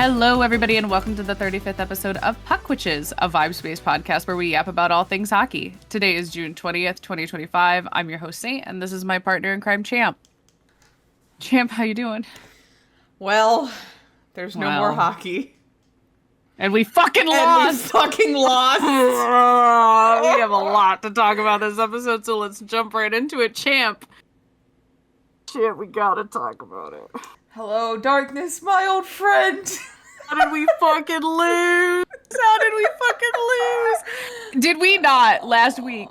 Hello, everybody, and welcome to the 35th episode of Puck Witches, a vibes-based podcast where we yap about all things hockey. Today is June 20th, 2025. I'm your host, Saint, and this is my partner in crime, Champ. Champ, how you doing? Well, there's no more hockey. And we fucking lost! We have a lot to talk about this episode, so let's jump right into it. Champ, we gotta talk about it. Hello, darkness, my old friend. How did we fucking lose? Did we not last week?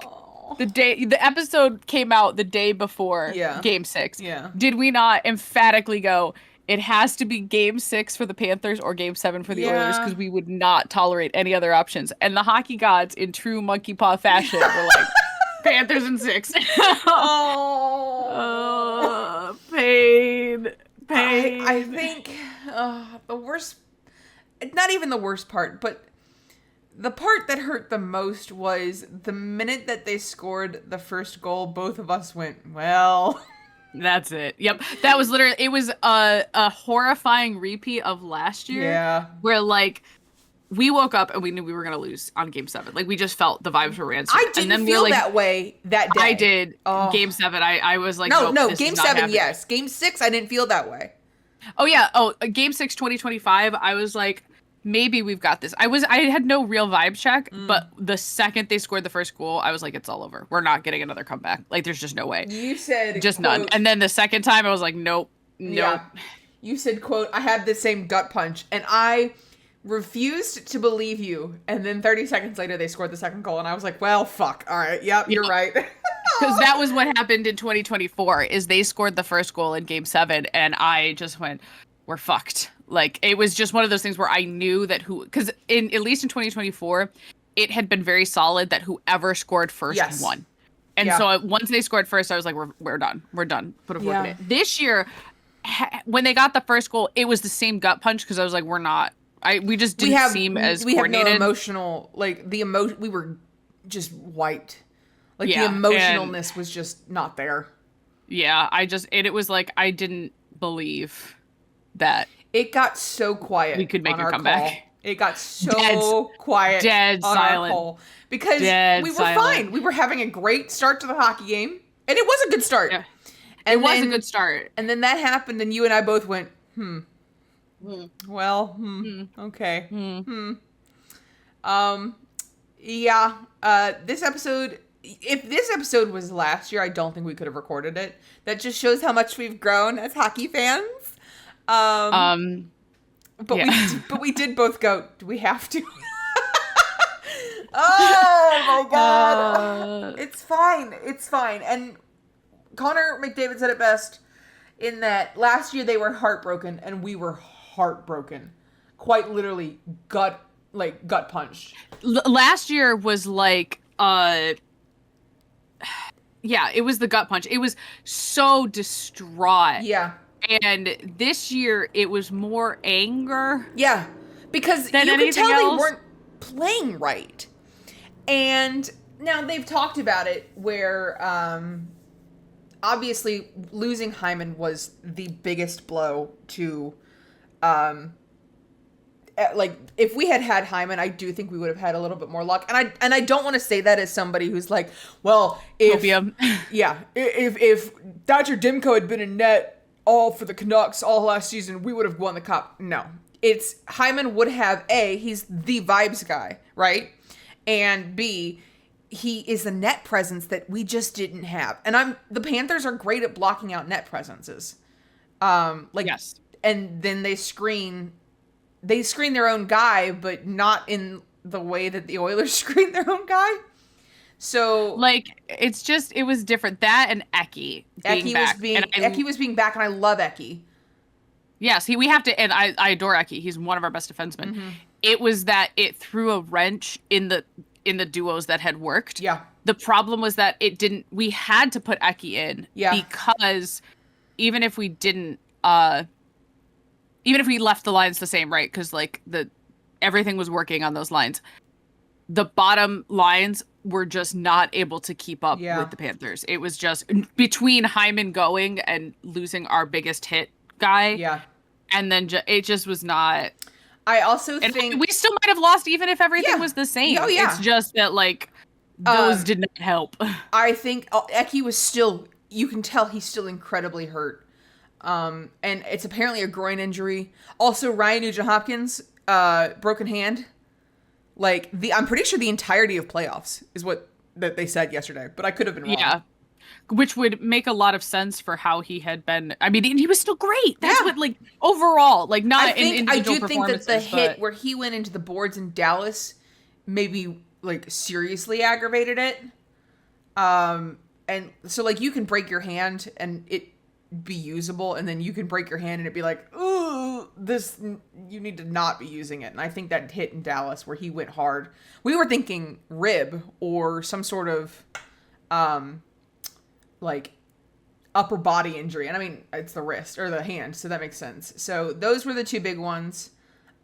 The episode came out the day before Game 6. Yeah. Did we not emphatically go, it has to be Game 6 for the Panthers or Game 7 for the Oilers, because we would not tolerate any other options. And the hockey gods, in true monkey paw fashion, were like, Panthers in 6. Pain. I think the worst, not even the worst part, but the part that hurt the most was the minute that they scored the first goal, both of us went, well. That's it. Yep. That was literally, it was a horrifying repeat of last year. Yeah. Where, like, we woke up and we knew we were going to lose on Game 7. Like, we just felt the vibes were rancid. I didn't feel that way that day. I did. Game 7, I was like, no, Game 7, happening. yes. Game 6, I didn't feel that way. Oh, yeah. Oh, Game 6, 2025, I was like, maybe we've got this. I had no real vibe check, but the second they scored the first goal, I was like, it's all over. We're not getting another comeback. Like, there's just no way. You said, just quote, none. And then the second time, I was like, nope. Yeah. You said, quote, I had the same gut punch, and I refused to believe you. And then 30 seconds later, they scored the second goal, and I was like, well, fuck. All right. Yep, you're right. Because that was what happened in 2024, is they scored the first goal in Game 7, and I just went, we're fucked. Like, it was just one of those things where I knew that because at least in 2024, it had been very solid that whoever scored first won. And so once they scored first, I was like, we're done. We're done. Put a fork in it. This year, when they got the first goal, it was the same gut punch, because I was like, we're not. We just didn't seem as coordinated. We have no emotional, like, we were just wiped. Like, the emotionalness was just not there. Yeah, it was like, I didn't believe that. It got so quiet. We could make a comeback. Call. It got so quiet. Dead on silent. Our call because we were fine. We were having a great start to the hockey game, and it was a good start. Yeah. And it was a good start. And then that happened, and you and I both went, well, okay. This episode, if this episode was last year, I don't think we could have recorded it. That just shows how much we've grown as hockey fans. But we did both go, do we have to? Oh my god. It's fine. And Connor McDavid said it best in that last year they were heartbroken and we were heartbroken. Quite literally gut punched. Last year was like it was the gut punch. It was so distraught. Yeah. And this year, it was more anger. Yeah, because you could tell they weren't playing right. And now they've talked about it where, obviously, losing Hyman was the biggest blow to, if we had Hyman, I do think we would have had a little bit more luck. And I don't want to say that as somebody who's like, well, if Thatcher Demko had been in net all for the Canucks all last season, we would have won the cup. No. It's Hyman would have, A, he's the vibes guy, right? And B, he is the net presence that we just didn't have. And the Panthers are great at blocking out net presences. Yes. And then they screen their own guy, but not in the way that the Oilers screen their own guy. So, like, it was different. That and Eki was being back, and I love Eki. Yes, we have to, and I adore Eki. He's one of our best defensemen. Mm-hmm. It was that it threw a wrench in the duos that had worked. Yeah. The problem was that we had to put Eki in because even if we didn't, even if we left the lines the same, right? Because like everything was working on those lines. The bottom lines were just not able to keep up with the Panthers. It was just between Hyman going and losing our biggest hit guy. Yeah. And then it just was not. I also And think we still might have lost even if everything was the same. Oh, yeah. It's just that like those did not help. I think Eki was still, you can tell he's still incredibly hurt. And it's apparently a groin injury. Also, Ryan Nugent-Hopkins, broken hand. Like, I'm pretty sure the entirety of playoffs is what that they said yesterday, but I could have been wrong. Yeah. Which would make a lot of sense for how he had been. I mean, he was still great. That's what, like, overall, like, not in individual performances. I do think that the hit where he went into the boards in Dallas maybe, like, seriously aggravated it. And so, like, you can break your hand and it be usable, and then you can break your hand and it be like, ooh, you need to not be using it. And I think that hit in Dallas where he went hard, we were thinking rib or some sort of, like upper body injury. And I mean, it's the wrist or the hand. So that makes sense. So those were the two big ones.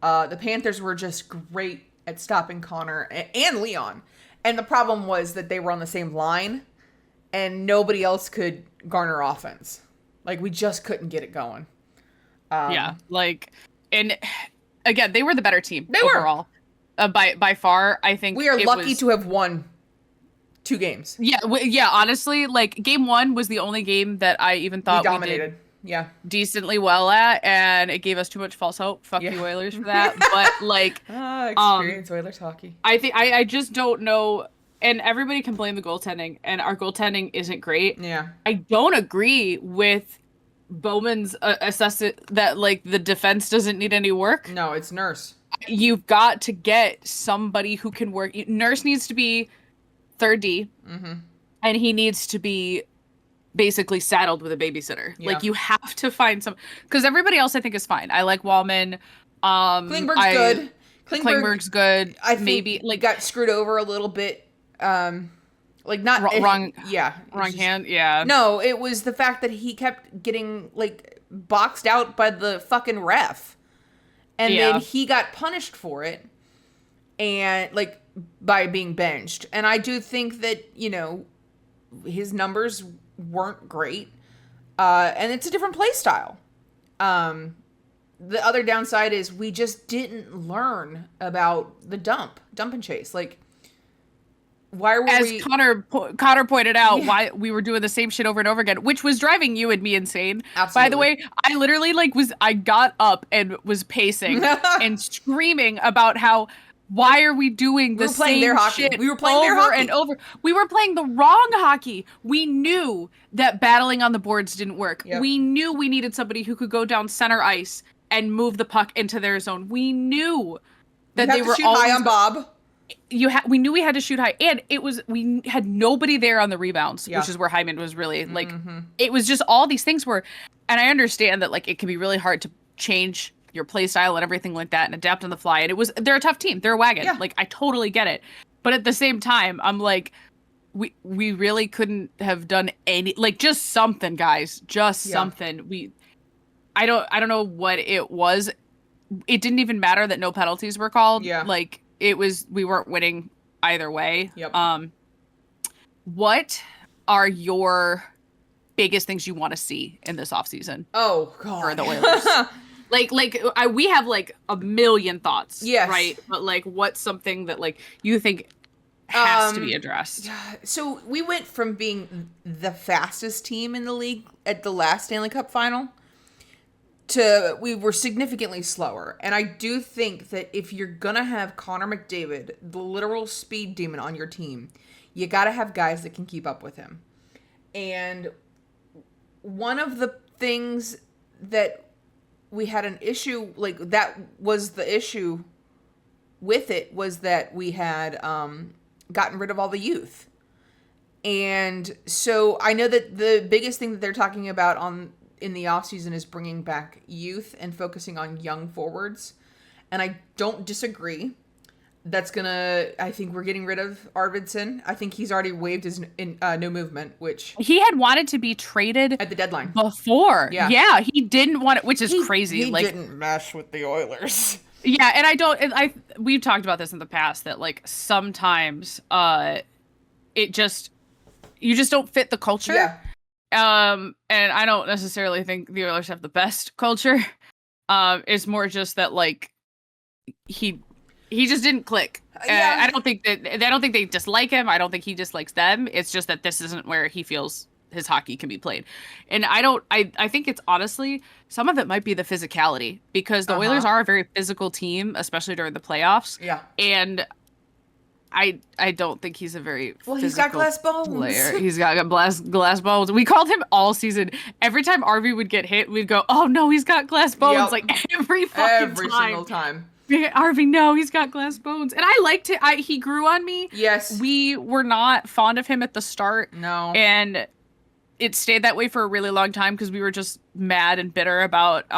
The Panthers were just great at stopping Connor and Leon. And the problem was that they were on the same line and nobody else could garner offense. Like, we just couldn't get it going. Yeah. Like, and again, they were the better team overall. By far, I think we are lucky to have won 2 games. Yeah, yeah. Honestly, like game 1 was the only game that I even thought we dominated. Decently well at, and it gave us too much false hope. Fuck the Oilers for that. But like, experience Oilers hockey. I think I just don't know. And everybody can blame the goaltending, and our goaltending isn't great. Yeah, I don't agree with Bowman's assessment that like the defense doesn't need any work. No, it's Nurse. You've got to get somebody who can work. Nurse needs to be 3rd D, and he needs to be basically saddled with a babysitter. Yeah. Like, you have to find some, because everybody else I think is fine. I like Wallman. Klingberg's good. Klingberg's good. I think maybe like got screwed over a little bit. Like not wrong. Yeah, wrong hand. Yeah. No, it was the fact that he kept getting like boxed out by the fucking ref, and then he got punished for it, and like by being benched. And I do think that, you know, his numbers weren't great, and it's a different play style. The other downside is we just didn't learn about the dump and chase. Like, why were we... Connor pointed out, why we were doing the same shit over and over again, which was driving you and me insane. Absolutely. By the way, I literally I got up and was pacing and screaming about how, why are we doing the same shit we were playing over and over? We were playing the wrong hockey. We knew that battling on the boards didn't work. Yep. We knew we needed somebody who could go down center ice and move the puck into their zone. We knew that they were always high on Bob. We knew we had to shoot high, and we had nobody there on the rebounds, which is where Hyman was really like. It was just all these things were, and I understand that like it can be really hard to change your play style and everything like that and adapt on the fly. And they're a tough team. They're a wagon. Yeah. Like, I totally get it. But at the same time, I'm like, we really couldn't have done any, like, just something, guys, just something. I don't know what it was. It didn't even matter that no penalties were called. Yeah. Like, we weren't winning either way. Yep. What are your biggest things you want to see in this offseason? Oh, God. For the Oilers? We have like a million thoughts, yes, right? But like, what's something that like you think has to be addressed? So we went from being the fastest team in the league at the last Stanley Cup final to we were significantly slower. And I do think that if you're gonna have Connor McDavid, the literal speed demon, on your team, you gotta have guys that can keep up with him. And one of the things that we had an issue, like, that was the issue with it, was that we had gotten rid of all the youth. And so I know that the biggest thing that they're talking about in the offseason is bringing back youth and focusing on young forwards. And I don't disagree. I think we're getting rid of Arvidsson. I think he's already waived his no movement, which he had wanted to be traded at the deadline before. Yeah, he didn't want it, which is crazy. He didn't mesh with the Oilers. Yeah, and we've talked about this in the past that like sometimes you just don't fit the culture. Yeah. And I don't necessarily think the Oilers have the best culture. It's more just that like he just didn't click. Yeah. I don't think they dislike him. I don't think he dislikes them. It's just that this isn't where he feels his hockey can be played. And I think it's honestly, some of it might be the physicality, because the Oilers are a very physical team, especially during the playoffs. Yeah. And I don't think he's a very he's got glass bones. Player. He's got glass bones. We called him all season. Every time RV would get hit, we'd go, "Oh no, he's got glass bones!" Yep. Like every single time. RV, no, he's got glass bones, and I liked it. He grew on me. Yes, we were not fond of him at the start. No, and it stayed that way for a really long time because we were just mad and bitter about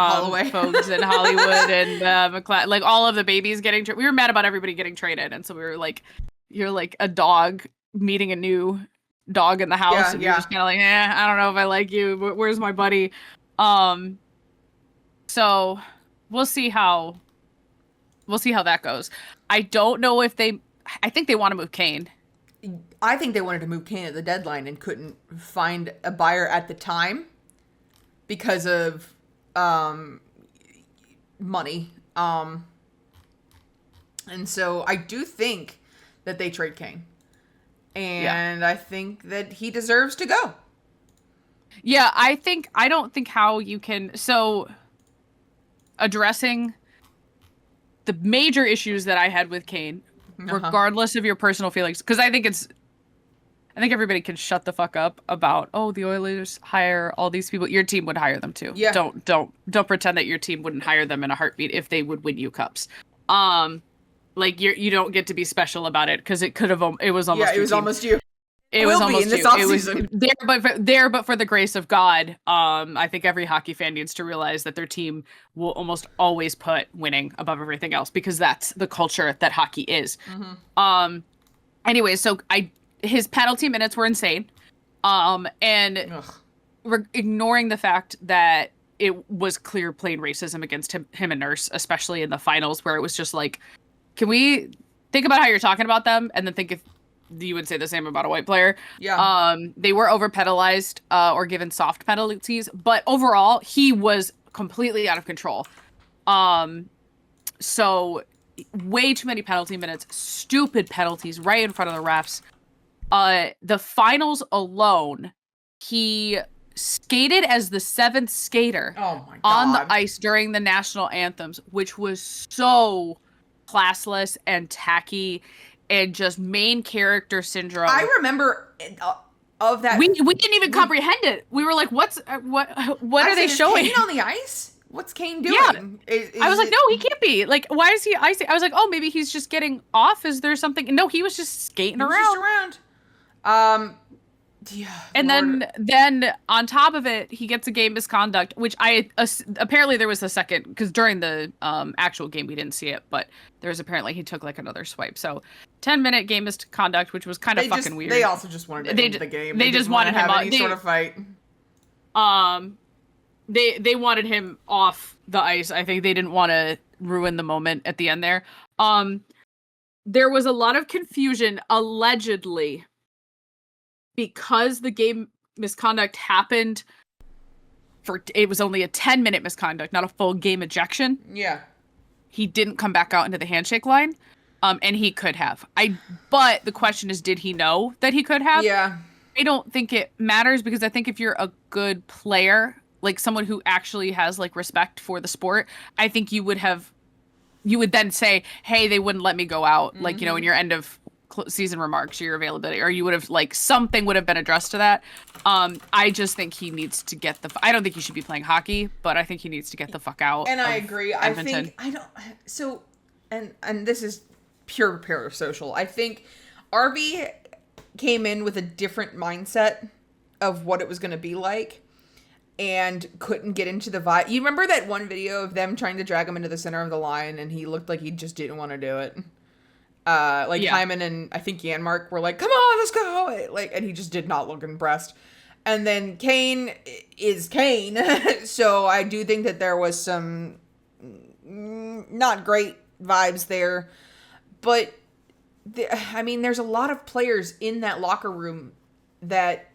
folks in Hollywood and McLeod, like all of the babies getting. We were mad about everybody getting traded, and so we were like, "You're like a dog meeting a new dog in the house, and you're just kind of like, I don't know if I like you. Where's my buddy?" So we'll see how that goes. I don't know if I think they want to move Kane. I think they wanted to move Kane at the deadline and couldn't find a buyer at the time because of money. And so I do think that they trade Kane. And I think that he deserves to go. Yeah, I don't think how you can, so addressing the major issues that I had with Kane, regardless of your personal feelings, because I think everybody can shut the fuck up about, the Oilers hire all these people. Your team would hire them too. Yeah. Don't pretend that your team wouldn't hire them in a heartbeat if they would win you cups. Like you don't get to be special about it because it was almost it was almost you. It was almost you. It was there, but for the grace of God, I think every hockey fan needs to realize that their team will almost always put winning above everything else because that's the culture that hockey is. Anyway, so his penalty minutes were insane, and we're ignoring the fact that it was clear plain racism against him and Nurse, especially in the finals, where it was just like, can we think about how you're talking about them and then think if you would say the same about a white player? Yeah. They were over penalized or given soft penalties, but overall he was completely out of control. So way too many penalty minutes, stupid penalties right in front of the refs. The finals alone, he skated as the 7th skater on the ice during the national anthems, which was so classless and tacky and just main character syndrome. I remember of that. We didn't even comprehend it. We were like, what are they showing? Kane on the ice? What's Kane doing? Yeah. I was like, no, he can't be. Like, why is he icing? I was like, maybe he's just getting off. Is there something? No, he was just skating around. Yeah. And then on top of it, he gets a game misconduct, which apparently there was a second, because during the actual game we didn't see it, but there was apparently he took like another swipe. So 10-minute game misconduct, which was kind of fucking weird. They also just wanted to end the game. They just wanted him any sort of fight. They wanted him off the ice. I think they didn't want to ruin the moment at the end there. There was a lot of confusion, allegedly, because the game misconduct happened it was only a 10-minute misconduct, not a full game ejection. Yeah. He didn't come back out into the handshake line. And he could have. But the question is, did he know that he could have? Yeah. I don't think it matters, because I think if you're a good player, like someone who actually has like respect for the sport, I think you would then say, hey, they wouldn't let me go out. Like, in your end of season remarks, your availability, or you would have something would have been addressed to that. I just think he needs to get I don't think he should be playing hockey, but I think he needs to get the fuck out. And I agree. Edmonton. And this is pure parasocial. I think RV came in with a different mindset of what it was going to be like and couldn't get into the vibe. You remember that one video of them trying to drag him into the center of the line and he looked like he just didn't want to do it? Hyman and I think Janmark were like, come on, let's go. And he just did not look impressed. And then Kane is Kane. So I do think that there was some not great vibes there. But, there's a lot of players in that locker room that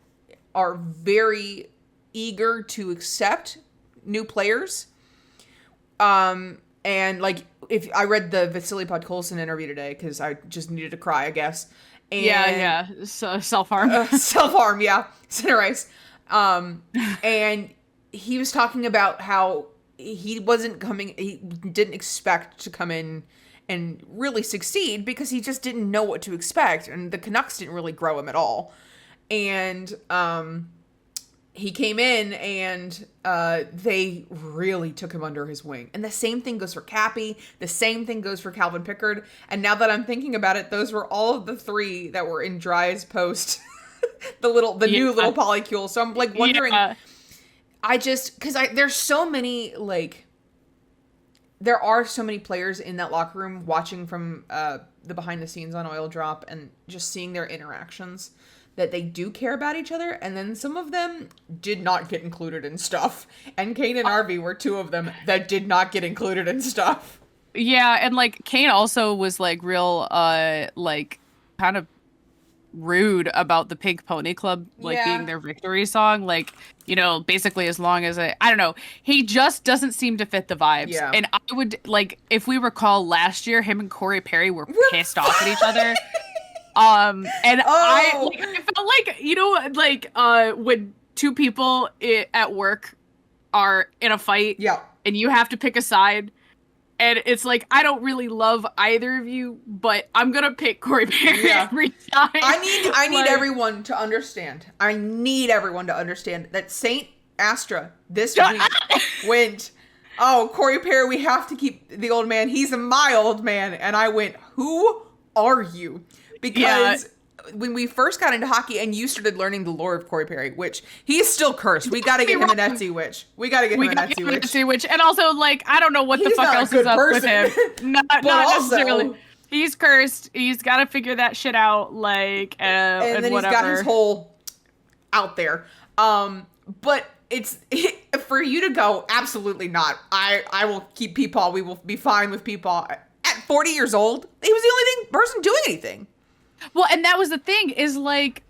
are very eager to accept new players. And if I read the Vasily Podkolzin interview today because I just needed to cry, I guess. And, yeah. So self-harm. Self-harm, yeah. Center ice. And he was talking about how he didn't expect to come in and really succeed because he just didn't know what to expect. And the Canucks didn't really grow him at all. And he came in and they really took him under his wing. And the same thing goes for Cappy. The same thing goes for Calvin Pickard. And now that I'm thinking about it, those were all of the three that were in Dry's post, the new little polycule. So I'm like wondering, there's so many, like, there are so many players in that locker room watching from the behind the scenes on Oil Drop and just seeing their interactions that they do care about each other. And then some of them did not get included in stuff. And Kane and Arvey were two of them that did not get included in stuff. Yeah. And like Kane also was like real, like kind of rude about the Pink Pony Club, like being their victory song. Like, you know, basically as long as I don't know, he just doesn't seem to fit the vibes. Yeah. And I would, like, if we recall last year, him and Corey Perry were pissed off at each other. I felt like, you know, like, when two people at work are in a fight and you have to pick a side, and it's like, I don't really love either of you, but I'm gonna pick Corey Perry every time. I need everyone to understand. I need everyone to understand that Saint Astra this week went, oh, Corey Perry, we have to keep the old man. He's my old man. And I went, who are you? Because when we first got into hockey and you started learning the lore of Corey Perry, which he is still cursed. We got to get him an Etsy witch. We got to get him an Etsy witch. And also, like, I don't know what the fuck else is up with him. Not necessarily. He's cursed. He's got to figure that shit out, like, and then whatever. He's got his whole out there. But for you to go, absolutely not. I will keep Peepaw. We will be fine with Peepaw. At 40 years old, he was the only person doing anything. Well, and that was the thing, is like,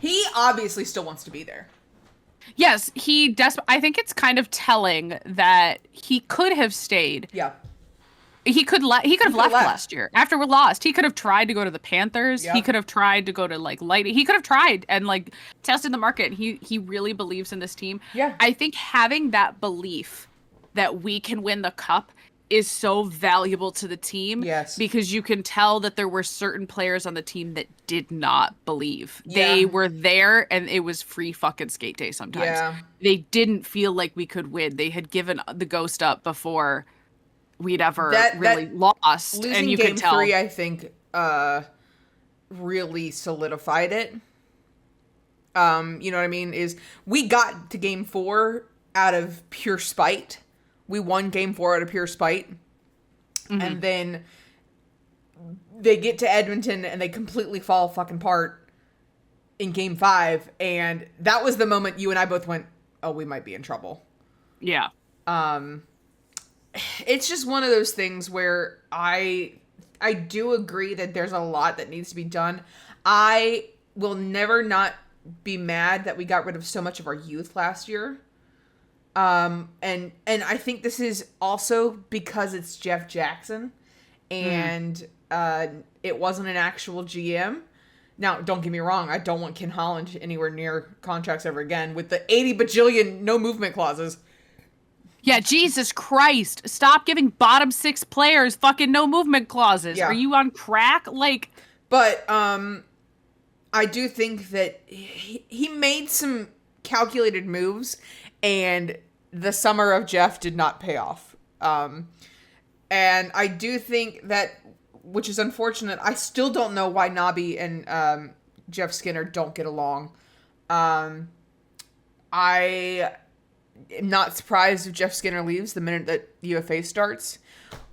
he obviously still wants to be there. Yes, I think it's kind of telling that he could have stayed. Yeah. He could have left last year after we lost. He could have tried to go to the Panthers. Yeah. He could have tried to go to like Lightning. He could have tried and like tested the market. And he really believes in this team. Yeah. I think having that belief that we can win the cup is so valuable to the team. Yes. Because you can tell that there were certain players on the team that did not believe. Yeah. They were there and it was free fucking skate day sometimes. Yeah. They didn't feel like we could win. They had given the ghost up before we'd ever really lost. Losing and you game could tell. 3, I think, really solidified it. You know what I mean? Is we got to game 4 out of pure spite. We won game 4 out of pure spite. Mm-hmm. And then they get to Edmonton and they completely fall fucking apart in game 5. And that was the moment you and I both went, oh, we might be in trouble. Yeah. It's just one of those things where I do agree that there's a lot that needs to be done. I will never not be mad that we got rid of so much of our youth last year. And I think this is also because it's Jeff Jackson and it wasn't an actual GM. Now, don't get me wrong, I don't want Ken Holland anywhere near contracts ever again with the 80 bajillion no movement clauses. Yeah, Jesus Christ. Stop giving bottom 6 players fucking no movement clauses. Yeah. Are you on crack? Like, but I do think that he made some calculated moves and the summer of Jeff did not pay off. And I do think that, which is unfortunate, I still don't know why Nobby and Jeff Skinner don't get along. I am not surprised if Jeff Skinner leaves the minute that UFA starts.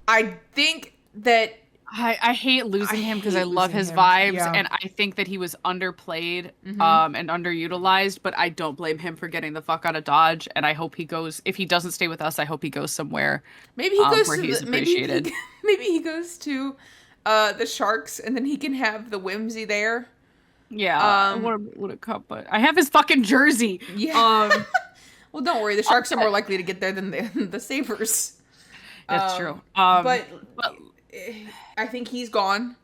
I think that I hate losing him because I love his vibes, and I think that he was underplayed and underutilized, but I don't blame him for getting the fuck out of Dodge, and I hope he goes, if he doesn't stay with us, I hope he goes somewhere maybe he goes where to he's appreciated. Maybe he goes to the Sharks, and then he can have the Whimsy there. Yeah, I would have cut, but I have his fucking jersey. Yeah. Well, don't worry. The Sharks are more likely to get there than the Sabres. That's true. But I think he's gone.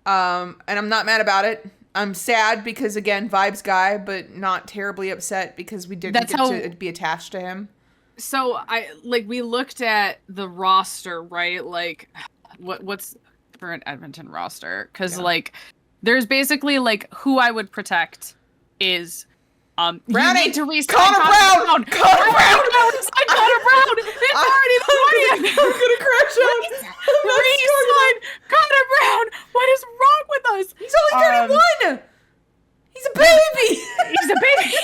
And I'm not mad about it. I'm sad because, again, vibes guy, but not terribly upset because we didn't get to be attached to him. So we looked at the roster, right? Like, what's the current Edmonton roster? Because there's basically who I would protect is Brownie! You need to resign Connor Brown! Connor Brown! Connor Brown! It's already the 20th! I'm gonna crash out! Resign Connor Brown! What is wrong with us? He's only 31! He's a baby! He's a baby!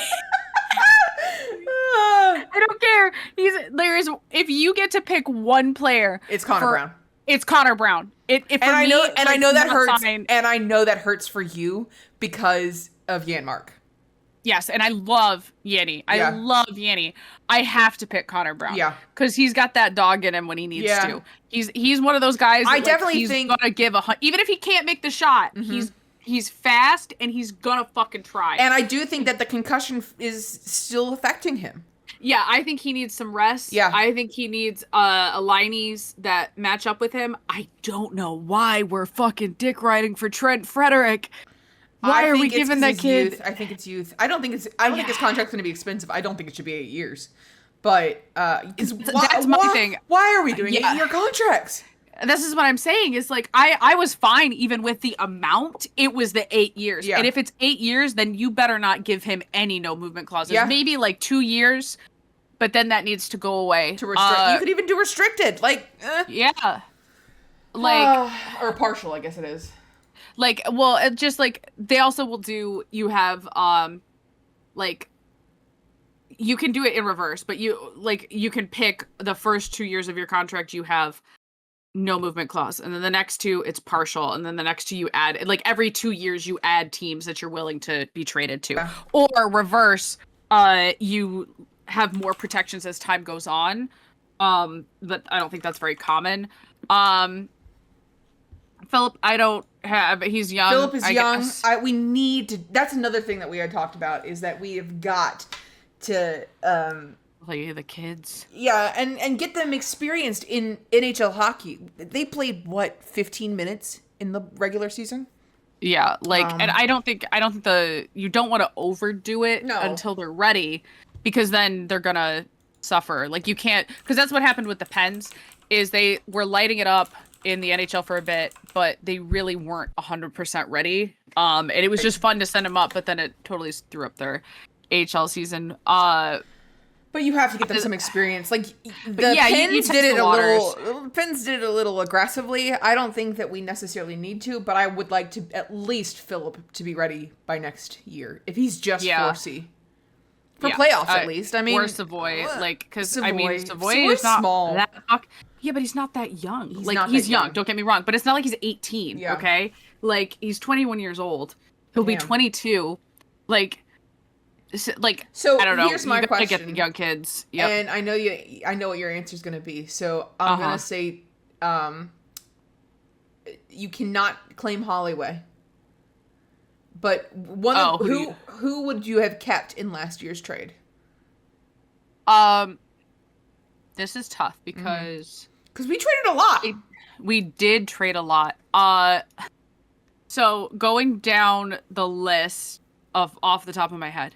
I don't care. If you get to pick one player, it's Connor Brown. It's Connor Brown. I know that hurts. And I know that hurts for you because of Janmark. Yes, and I love Yanni. I love Yanni. I have to pick Connor Brown. Yeah, because he's got that dog in him when he needs to. He's one of those guys. That, I definitely think he's gonna give even if he can't make the shot. Mm-hmm. He's fast and he's gonna fucking try. And I do think that the concussion is still affecting him. Yeah, I think he needs some rest. Yeah. I think he needs aligners that match up with him. I don't know why we're fucking dick riding for Trent Frederick. Why are we giving that kid? Youth. I think it's youth. I don't think his contract's going to be expensive. I don't think it should be 8 years. But that's my thing. Why are we doing 8-year contracts? This is what I'm saying is I was fine even with the amount. It was the 8 years. Yeah. And if it's 8 years, then you better not give him any no movement clauses. Yeah. Maybe 2 years, but then that needs to go away. To restrict. You could even do restricted. Yeah. Or partial, I guess it is. They also will do, you have, you can do it in reverse, but you can pick the first 2 years of your contract, you have no movement clause. And then the next 2, it's partial. And then the next 2, you add, every 2 years, you add teams that you're willing to be traded to. Yeah. Or reverse, you have more protections as time goes on. But I don't think that's very common. Philip, I don't have. He's young. Philip is young. We need to. That's another thing that we had talked about is that we have got to play the kids. Yeah, and get them experienced in NHL hockey. They played 15 minutes in the regular season. Yeah, and I don't think you don't want to overdo it until they're ready, because then they're gonna suffer. You can't, because that's what happened with the Pens. Is they were lighting it up in the NHL for a bit, but they really weren't 100% ready. And it was just fun to send them up, but then it totally threw up their AHL season. But you have to get them some experience. Pens did it Pens did it a little aggressively. I don't think that we necessarily need to, but I would like to at least Philip to be ready by next year, if he's just 4C. For playoffs, at least. I mean, or Savoy, because Savoy is not small. Yeah, but he's not that young. He's young. Don't get me wrong, but it's not like he's 18. Yeah. Okay, he's 21 years old. He'll be 22. So I don't know. Here's my question. Get the young kids. Yep. And I know what your answer is going to be. So I'm going to say, you cannot claim Holloway. But who would you have kept in last year's trade? This is tough because we traded a lot. We did trade a lot. So going down the list off the top of my head,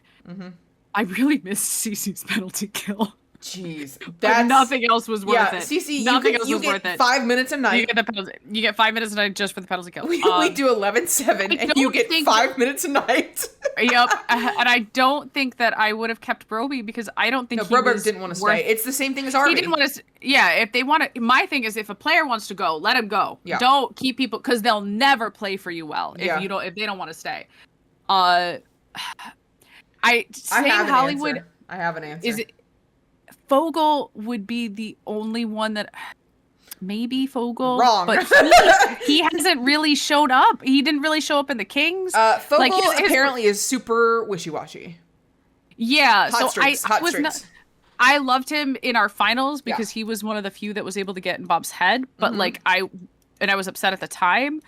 I really missed Cece's penalty kill. Jeez, nothing else was worth it. Cece, you get 5 minutes a night. You get 5 minutes a night just for the penalty kill. We do 11-7, and you get 5 minutes a night. Yep, and I don't think that I would have kept Broby because I don't think Broberg didn't want to stay. It's the same thing as Arby. He didn't want to. Yeah, if they want to, my thing is if a player wants to go, let him go. Yeah. Don't keep people because they'll never play for you well if they don't want to stay. I have Hollywood. I have an answer. Is it? Fogel would be the only one that maybe Fogel. Wrong. But he hasn't really showed up. He didn't really show up in the Kings. Fogel apparently is super wishy-washy. Yeah. Hot streaks. I loved him in our finals because he was one of the few that was able to get in Bob's head. But I was upset at the time.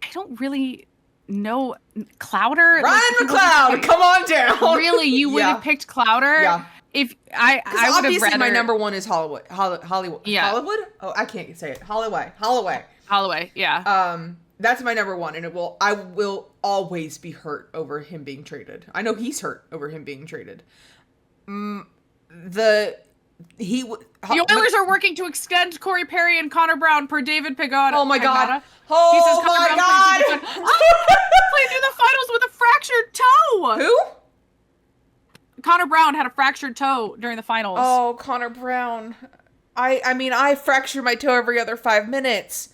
I don't really know Clowder. Ryan McLeod, come on down. Really, you would have picked Clowder? Yeah. if I would have obviously rather my number one is Hollywood. Hollywood. Yeah. Hollywood? Oh, I can't say it. Holloway. Yeah. That's my number one, and I will always be hurt over him being traded. I know he's hurt over him being traded. The Oilers are working to extend Corey Perry and Connor Brown per David Pagano. Oh my god! He Oh says Connor my Brown god! played through the finals with a fractured toe. Who? Connor Brown had a fractured toe during the finals. Oh, Connor Brown. I mean, I fracture my toe every other 5 minutes,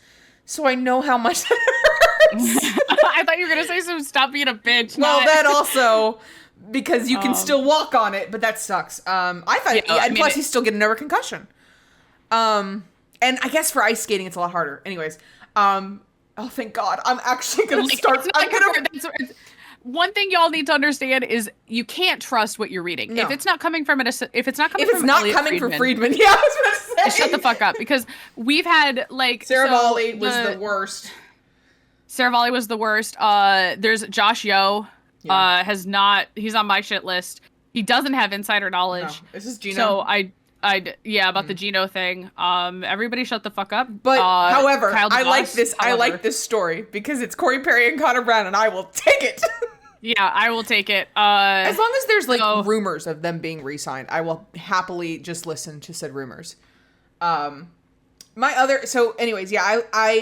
so I know how much that hurts. I thought you were gonna say so. Stop being a bitch. Well, that also, because you can still walk on it, but that sucks. I thought, and plus he's still getting over concussion. And I guess for ice skating, it's a lot harder. Anyways, oh, thank God, I'm actually gonna start. One thing y'all need to understand is you can't trust what you're reading. No. If it's not coming from from Friedman, yeah, I was gonna say. Shut the fuck up, because we've had Saravalli was the worst. Saravalli was the worst. There's Josh Yeo. Yeah. He's on my shit list. He doesn't have insider knowledge. No. This is Gino. So about the Gino thing. Everybody shut the fuck up. But however, I like this story because it's Corey Perry and Connor Brown, and I will take it. Yeah, I will take it. As long as there's rumors of them being re-signed, I will happily just listen to said rumors. I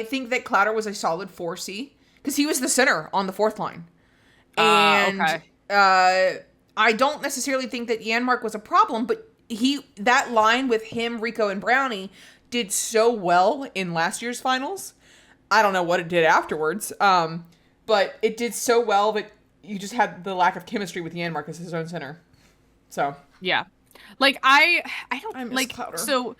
think that Clouder was a solid 4C because he was the center on the fourth line. And I don't necessarily think that Janmark was a problem, but that line with him, Rico, and Brownie did so well in last year's finals. I don't know what it did afterwards, but it did so well that you just had the lack of chemistry with Janmark as his own center. So yeah, I miss Clouder. So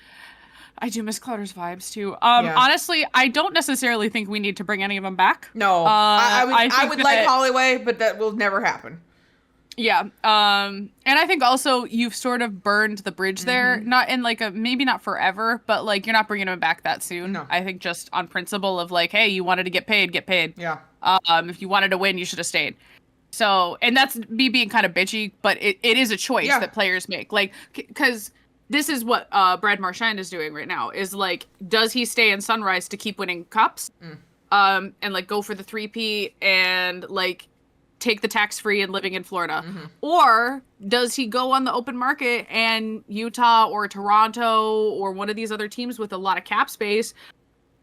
I do miss Clouder's vibes too. Honestly, I don't necessarily think we need to bring any of them back. No, I would like Holloway, but that will never happen. Yeah. And I think also you've sort of burned the bridge there, not in maybe not forever, but you're not bringing him back that soon. No. I think just on principle of hey, you wanted to get paid. Yeah. If you wanted to win, you should have stayed. So, and that's me being kind of bitchy, but it is a choice that players make. Because this is what Brad Marchand is doing right now is does he stay in Sunrise to keep winning cups? And go for the 3P and take the tax-free and living in Florida? Or does he go on the open market and Utah or Toronto or one of these other teams with a lot of cap space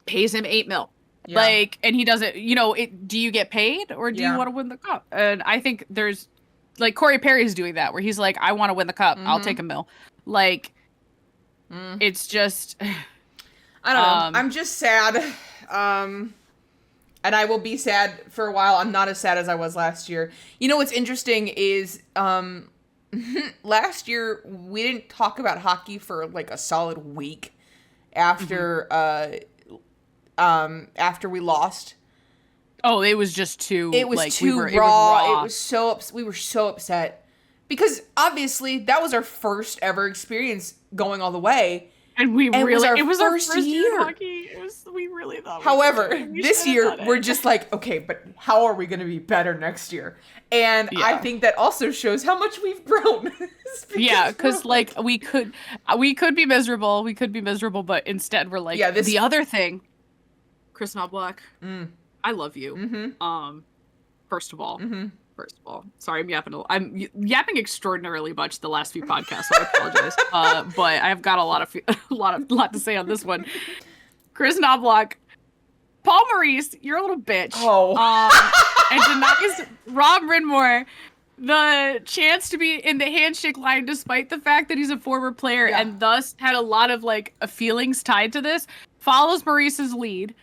pays him $8 million? Yeah. And he doesn't, do you get paid or do you want to win the cup? And I think there's Corey Perry's doing that where he's I want to win the cup. I'll take $1 million. It's just, I don't know. I'm just sad. And I will be sad for a while. I'm not as sad as I was last year. You know what's interesting is last year we didn't talk about hockey for a solid week after after we lost. Oh, it was just too. It was too raw. It was so. We were so upset because obviously that was our first ever experience going all the way. And it was our first year. Hockey. We really thought. However, this year we're just okay, but how are we going to be better next year? And I think that also shows how much we've grown. Because we could be miserable. We could be miserable, but instead we're the other thing. Chris Knobloch, I love you. First of all. Sorry, I'm yapping extraordinarily much the last few podcasts, so I apologize. But I've got a lot to say on this one. Chris Knobloch, Paul Maurice, you're a little bitch. Oh. And denies Rob Rinmore the chance to be in the handshake line despite the fact that he's a former player and thus had a lot of feelings tied to this. Follows Maurice's lead.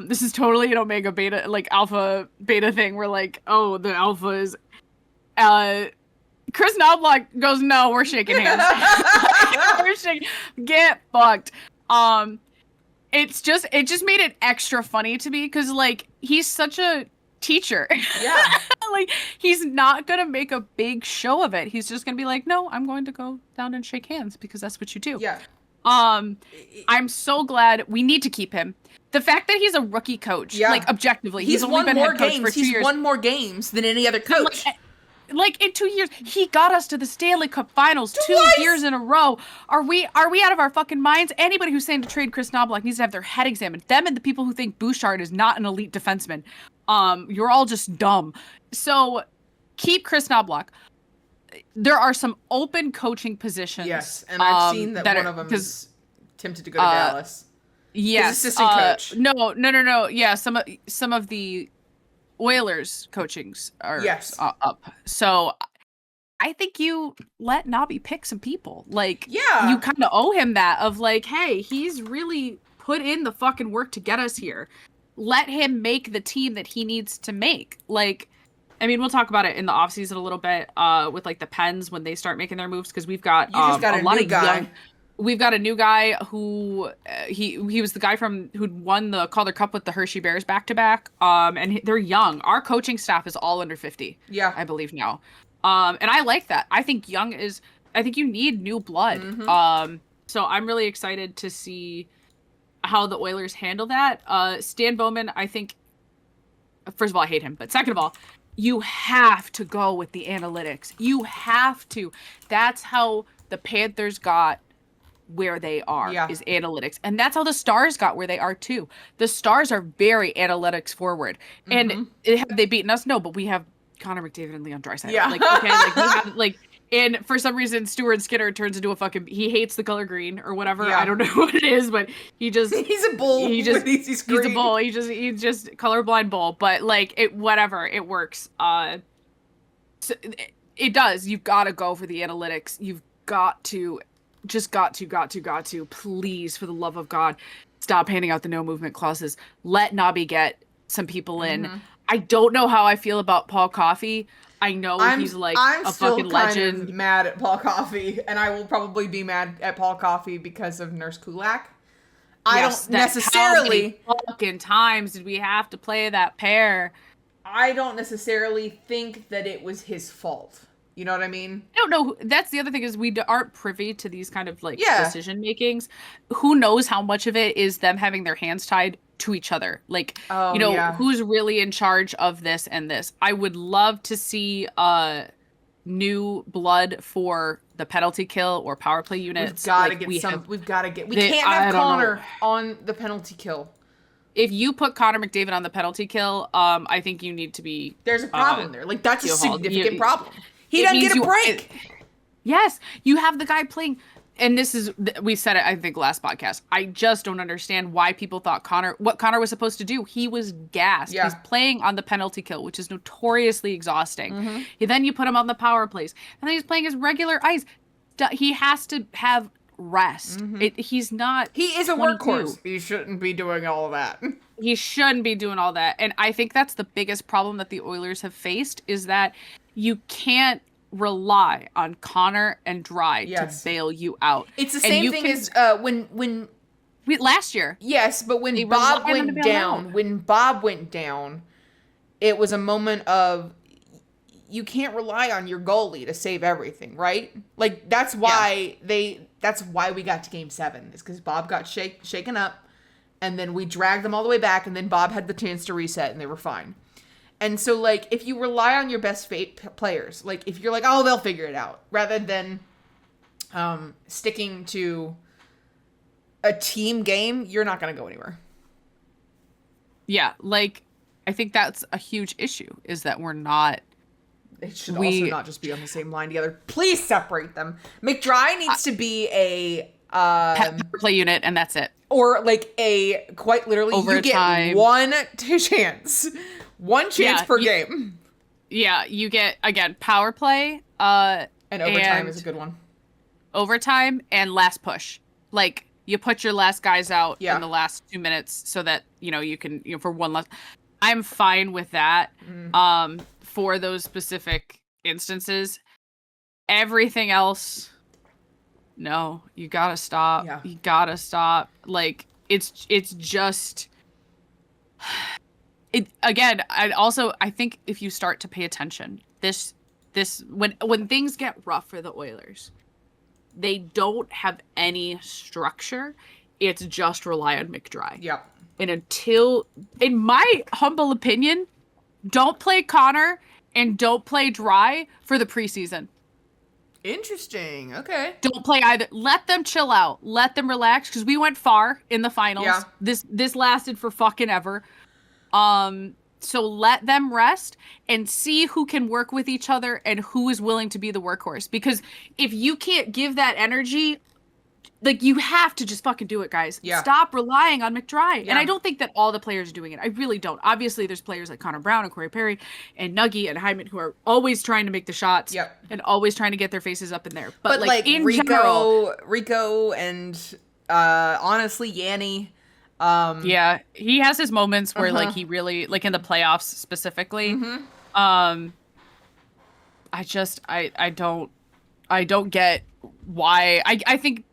This is totally an omega beta, alpha beta thing where the alpha is, Chris Knobloch goes, no, we're shaking hands. Get fucked. It just made it extra funny to me because he's such a teacher. Yeah. He's not gonna make a big show of it. He's just gonna be no, I'm going to go down and shake hands because that's what you do. Yeah. I'm so glad. We need to keep him. The fact that he's a rookie coach, objectively, he's only been head coach for 2 years. He's won more games than any other coach. like in 2 years, he got us to the Stanley Cup Finals Twice! 2 years in a row. Are we out of our fucking minds? Anybody who's saying to trade Chris Knoblauch needs to have their head examined. Them and the people who think Bouchard is not an elite defenseman. You're all just dumb. So keep Chris Knoblauch. There are some open coaching positions. Yes, and I've seen that one of them is tempted to go to Dallas. Yes, his assistant coach. No. Yeah, some of the Oilers coachings are up. So I think you let Nobby pick some people. Like, you kind of owe him that of like, hey, he's really put in the fucking work to get us here. Let him make the team that he needs to make. Like, I mean, we'll talk about it in the offseason a little bit with like the Pens when they start making their moves, because we've got, a lot of young. We've got a new guy who he was the guy who'd won the Calder Cup with the Hershey Bears back-to-back. And they're young. Our coaching staff is all under 50. Yeah, I believe now. And I like that. I think I think you need new blood. Mm-hmm. So I'm really excited to see how the Oilers handle that. Stan Bowman, I think, first of all, I hate him, but second of all, you have to go with the analytics. You have to. That's how the Panthers got where they are, is analytics. And that's how the Stars got where they are too. The Stars are very analytics forward. And have they beaten us? No, but we have Connor McDavid and Leon Draisaitl. Yeah. Like, okay, like we have like, and for some reason Stuart Skinner turns into he hates the color green or whatever. Yeah. I don't know what it is, but he's a bull. He's a bull. He's just colorblind bull. But like whatever, it works. So it does. You've got to go for the analytics. You've got to. Just got to, please, for the love of God, stop handing out the no movement clauses. Let Nobby get some people in. I don't know how I feel about Paul Coffey. I know he's like a fucking legend. I'm still kind of mad at Paul Coffey, and I will probably be mad at Paul Coffey because of Nurse Kulak. I don't necessarily. How many fucking times did we have to play that pair? I don't necessarily think that it was his fault. You know what I mean? I don't know. That's the other thing is we aren't privy to these kind of decision makings. Who knows how much of it is them having their hands tied to each other? Like, who's really in charge of this and this? I would love to see new blood for the penalty kill or power play units. We can't have Connor on the penalty kill. If you put Connor McDavid on the penalty kill, I think you need to be. There's a problem there. Like, that's a significant problem. He doesn't get a break. Yes, you have the guy playing, and we said it, I think, last podcast. I just don't understand why people thought what Connor was supposed to do. He was gassed. Yeah. He's playing on the penalty kill, which is notoriously exhausting. Mm-hmm. Then you put him on the power plays, and then he's playing his regular ice. He has to have rest. Mm-hmm. He's not. He is a workhorse. He shouldn't be doing all of that. He shouldn't be doing all that, and I think that's the biggest problem that the Oilers have faced is that you can't rely on Connor and Dry to bail you out. It's the same thing as when last year. Yes, but when Bob went down, it was a moment of you can't rely on your goalie to save everything, right? Like that's why that's why we got to Game 7 is because Bob got shaken up, and then we dragged them all the way back, and then Bob had the chance to reset, and they were fine. And so, like, if you rely on your best players, like, if you're like, oh, they'll figure it out, rather than sticking to a team game, you're not going to go anywhere. Yeah, like, I think that's a huge issue, is that we're not... It should also not just be on the same line together. Please separate them. McDry needs to be a... play unit, and that's it. Or, like, quite literally, overtime. You get one chance. One chance per game. Yeah, you get, again, power play. And overtime is a good one. Overtime and last push. Like, you put your last guys out in the last 2 minutes so that, you can, for one last... I'm fine with that for those specific instances. Everything else, no, you gotta stop. Yeah. You gotta stop. Like, it's just... Again, I think if you start to pay attention, when things get rough for the Oilers, they don't have any structure. It's just rely on McDry. Yeah. And in my humble opinion, don't play Connor and don't play dry for the preseason. Interesting. Okay. Don't play either. Let them chill out. Let them relax because we went far in the finals. Yeah. This lasted for fucking ever. So let them rest and see who can work with each other and who is willing to be the workhorse. Because if you can't give that energy, like, you have to just fucking do it, guys. Yeah. Stop relying on McDry. Yeah. And I don't think that all the players are doing it. I really don't. Obviously, there's players like Connor Brown and Corey Perry and Nuggy and Hyman who are always trying to make the shots. Yep. And always trying to get their faces up in there. But like in Rico, general, Rico, and honestly Yanni. yeah, he has his moments where like he really, like in the playoffs specifically. I don't get why. I think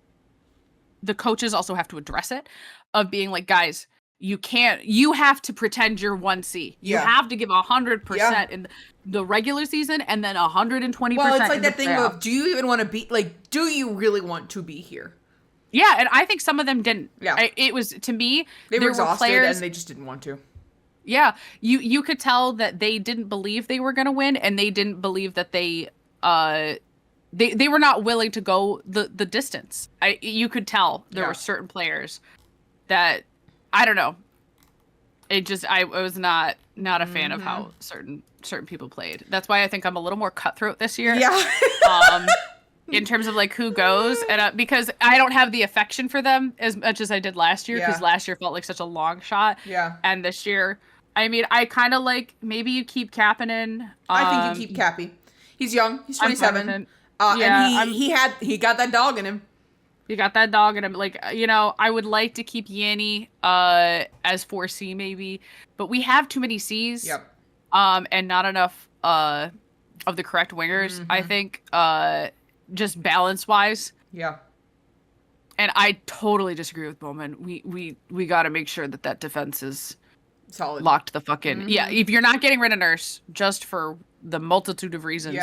the coaches also have to address it, of being like, guys, you have to pretend you're 1C. You have to give 100% in the regular season and then 120%. Well, it's like that thing of, do you even want to be, like, do you really want to be here? Yeah, and I think some of them didn't. Yeah. It was, to me, they were exhausted players, and they just didn't want to. Yeah, you could tell that they didn't believe they were going to win, and they didn't believe that they were not willing to go the distance. You could tell there were certain players that, I don't know. I was not a fan of how certain people played. That's why I think I'm a little more cutthroat this year. Yeah. In terms of like who goes, and because I don't have the affection for them as much as I did last year, because last year felt like such a long shot. Yeah. And this year, I mean, I kind of like, maybe you keep Kapanen. I think you keep Cappy. He's young. He's 27. And he got that dog in him. You got that dog in him. Like, I would like to keep Yanni as 4C maybe, but we have too many Cs. Yep. And not enough of the correct wingers. I think just balance wise. Yeah. And I totally disagree with Bowman. We got to make sure that defense is solid, locked the fuck in. Yeah, if you're not getting rid of Nurse just for the multitude of reasons,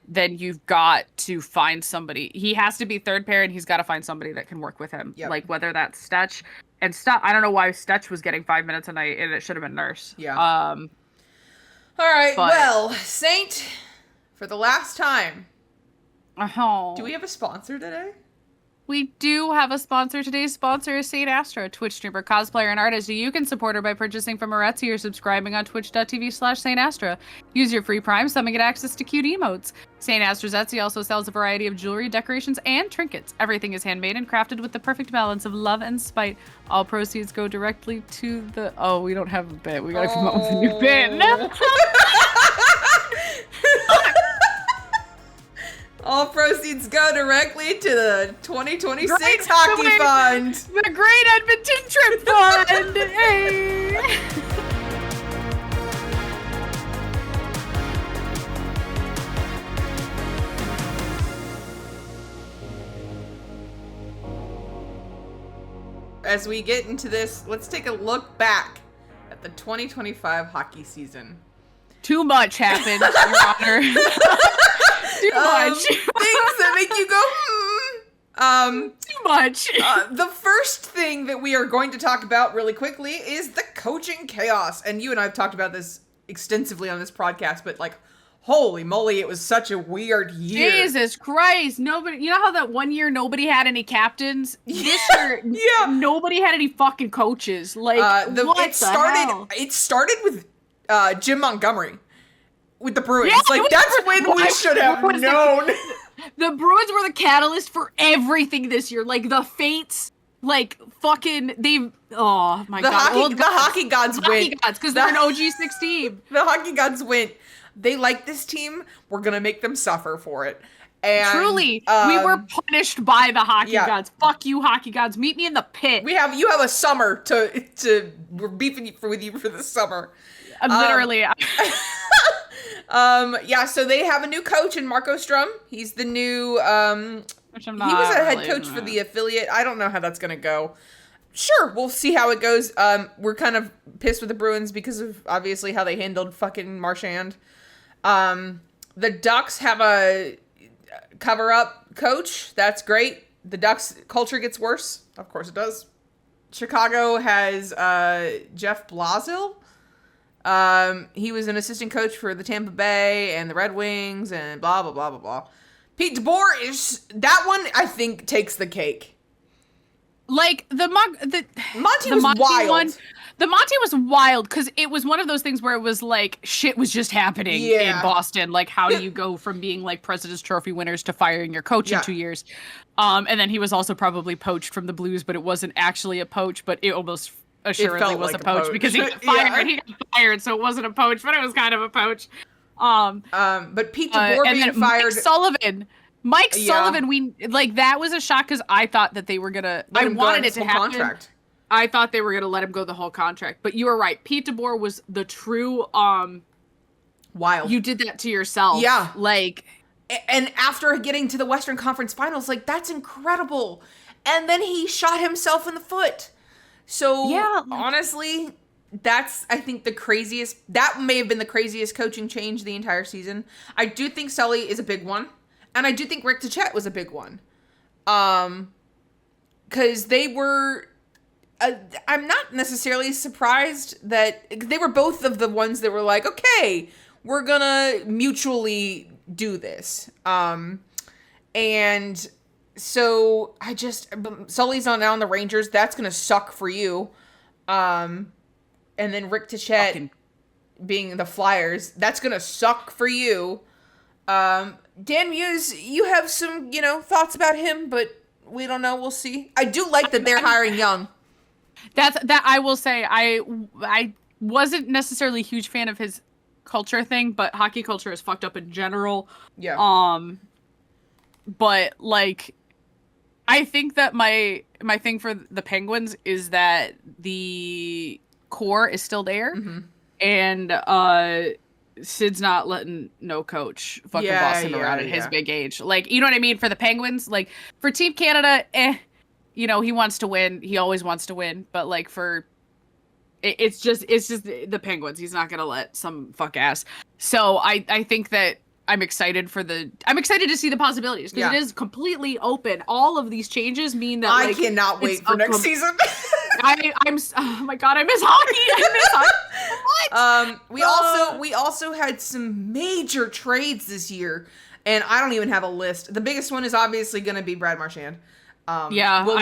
then you've got to find somebody. He has to be third pair, and he's got to find somebody that can work with him. Yep. Like whether that's Stetch and stuff. I don't know why Stetch was getting 5 minutes a night, and it should have been Nurse. Yeah. All right. Well, Saint, for the last time. Do we have a sponsor today? We do have a sponsor. Today's sponsor is St. Astra, a Twitch streamer, cosplayer, and artist. You can support her by purchasing from her Etsy or subscribing on twitch.tv/St. Astra. Use your free Prime sub and get access to cute emotes. St. Astra's Etsy also sells a variety of jewelry, decorations, and trinkets. Everything is handmade and crafted with the perfect balance of love and spite. All proceeds go directly to the... Oh, we don't have a bit. We gotta come up with a new bit. No! All proceeds go directly to the 2026 Hockey Fund. The Great Edmonton Trip Fund. Hey. As we get into this, let's take a look back at the 2025 hockey season. Too much happened, Your Honor. Too much. Things that make you go, Too much. The first thing that we are going to talk about really quickly is the coaching chaos. And you and I have talked about this extensively on this podcast, but like, holy moly, it was such a weird year. Jesus Christ. Nobody, you know how that one year nobody had any captains? This year, nobody had any fucking coaches. Like, what it started with Jim Montgomery with the Bruins. Yeah, that's when we should have known. The Bruins were the catalyst for everything this year. Like, the Fates, like, fucking, oh my God. The hockey gods went. Hockey gods, because they're an OG6 team. The hockey gods went, they like this team, we're gonna make them suffer for it. And truly, we were punished by the hockey gods. Fuck you, hockey gods. Meet me in the pit. You have a summer we're beefing with you for the summer. Literally. So they have a new coach in Marco Strum. He's the new, Which I'm he not was a head really coach for the affiliate. I don't know how that's gonna go. Sure, we'll see how it goes. We're kind of pissed with the Bruins because of obviously how they handled fucking Marchand. The Ducks have a cover-up coach. That's great. The Ducks culture gets worse. Of course it does. Chicago has Jeff Blasil. He was an assistant coach for the Tampa Bay and the Red Wings and blah, blah, blah, blah, blah. Pete DeBoer is, that one, I think, takes the cake. Like, Monty was wild. The Monty was wild because it was one of those things where it was like shit was just happening in Boston. Like, how do you go from being like President's Trophy winners to firing your coach in 2 years? And then he was also probably poached from the Blues, but it wasn't actually a poach, but it almost assuredly was like a poach because he got fired. He got fired, so it wasn't a poach, but it was kind of a poach. But Pete DeBoer being fired. Mike Sullivan, we like that was a shock because I thought that they were gonna. I wanted it to happen. Contract. I thought they were gonna let him go the whole contract, but you were right. Pete DeBoer was the true wild. You did that to yourself. Yeah, like, and after getting to the Western Conference Finals, like that's incredible. And then he shot himself in the foot. So honestly, that's I think the craziest. That may have been the craziest coaching change the entire season. I do think Sully is a big one. And I do think Rick Tichet was a big one. Because they were... I'm not necessarily surprised that... They were both of the ones that were like, okay, we're gonna mutually do this. And so I just... Sully's on now on the Rangers. That's gonna suck for you. And then Rick Tichet being the Flyers. That's gonna suck for you. Dan Muse, you have some, thoughts about him, but we don't know. We'll see. I do like that they're hiring young. That I will say. I wasn't necessarily a huge fan of his culture thing, but hockey culture is fucked up in general. Yeah. But like, I think that my thing for the Penguins is that the core is still there, and Sid's not letting no coach fucking boss him around at his big age. Like, you know what I mean? For the Penguins, like, for Team Canada, he wants to win. He always wants to win. But, like, it's just the Penguins. He's not going to let some fuck ass. So I think that I'm excited to see the possibilities because it is completely open. All of these changes mean that I cannot wait for next season. Oh my god, I miss hockey. We also had some major trades this year, and I don't even have a list. The biggest one is obviously going to be Brad Marchand. Will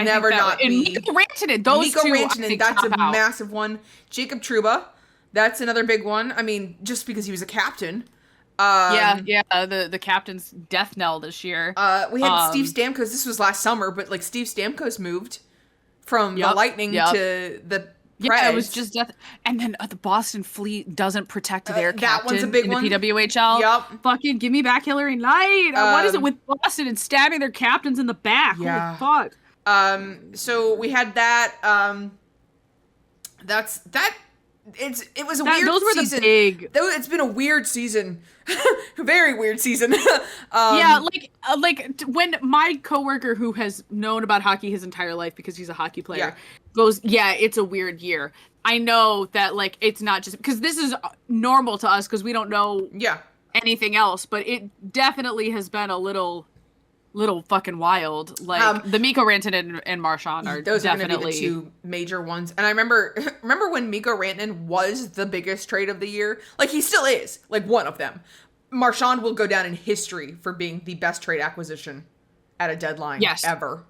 never not be. Mikko Rantanen, those Mikko two. Rantanen, that's a massive one. Jacob Trouba, that's another big one. I mean, just because he was a captain. The captain's death knell this year. We had Steve Stamkos. This was last summer, but like Steve Stamkos moved from the Lightning to the Preds. Yeah, it was just death. And then the Boston Fleet doesn't protect their captain one's a big in one. the PWHL. Yep. Fucking give me back Hillary Knight. What is it with Boston and stabbing their captains in the back? Yeah. Holy fuck. So we had that. It was a weird those were season. It's been a weird season. Very weird season. When my coworker who has known about hockey his entire life because he's a hockey player goes, it's a weird year. I know that like it's not just because this is normal to us because we don't know anything else, but it definitely has been a little fucking wild. Like the Mikko Rantanen and Marchand are those definitely are going to be the two major ones. And I remember when Mikko Rantanen was the biggest trade of the year. Like he still is, like one of them. Marchand will go down in history for being the best trade acquisition at a deadline ever.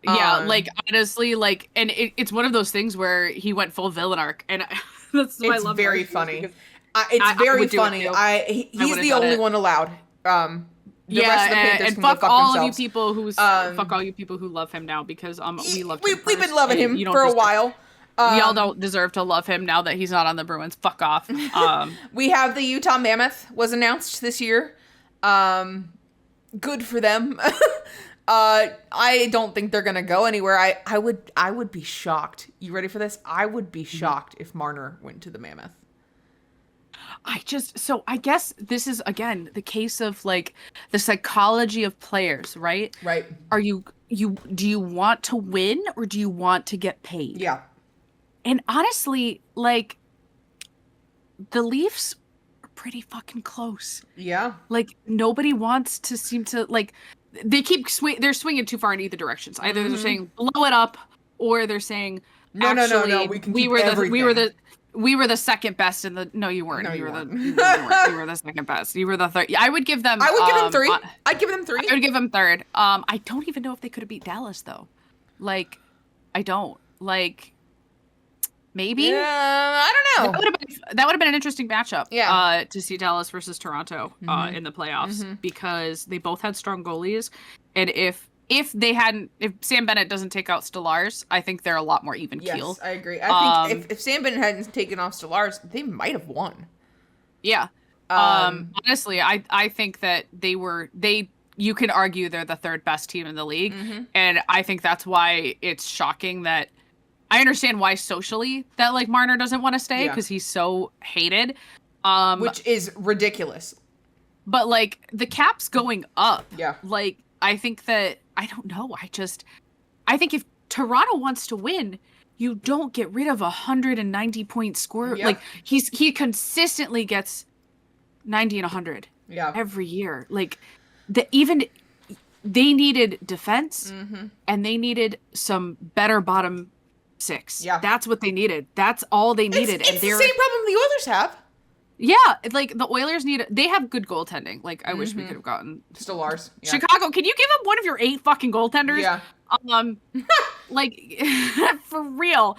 Yeah, like honestly, like, and it's one of those things where he went full villain arc, and that's why I love. It's very funny. It's very funny. He's the only one allowed. The rest of the Panthers and can fuck all you people fuck all you people who love him now because we love him. We've been loving him for a while. Y'all don't deserve to love him now that he's not on the Bruins. Fuck off. We have the Utah Mammoth was announced this year. Good for them. I don't think they're gonna go anywhere. I would be shocked. You ready for this? I would be shocked if Marner went to the Mammoth. I guess this is again the case of like the psychology of players, right? Right. Do you want to win or do you want to get paid? Yeah. And honestly, like the Leafs are pretty fucking close. Yeah. Like nobody wants to seem to like they keep they're swinging too far in either directions. Either they're saying blow it up or they're saying no, we can keep everything. We were the second best in the. No, you weren't. No, you you were weren't. you were the second best. You were the third. I would give them. I would give them 3. I'd give them 3. I would give them third. I don't even know if they could have beat Dallas though. Like, I don't like. Maybe. I don't know. That would have been an interesting matchup. Yeah. To see Dallas versus Toronto in the playoffs because they both had strong goalies, and if Sam Bennett doesn't take out Stolarz, I think they're a lot more even keel. Yes, I agree. I think if Sam Bennett hadn't taken off Stolarz, they might have won. Yeah. Honestly, I think that you can argue they're the third best team in the league. And I think that's why it's shocking that I understand why socially that like Marner doesn't want to stay because he's so hated. Which is ridiculous. But like the cap's going up. Yeah. Like I think that I don't know. I think if Toronto wants to win, you don't get rid of 190 point score. Yep. Like he consistently gets 90 and 100 every year. Like they needed defense and they needed some better bottom 6. Yeah. That's what they needed. That's all they needed. It's the same problem the Oilers have. Yeah, like the Oilers they have good goaltending. Like I wish we could have gotten Stolarz. Yeah. Chicago, can you give up one of your 8 fucking goaltenders? Yeah. Like for real.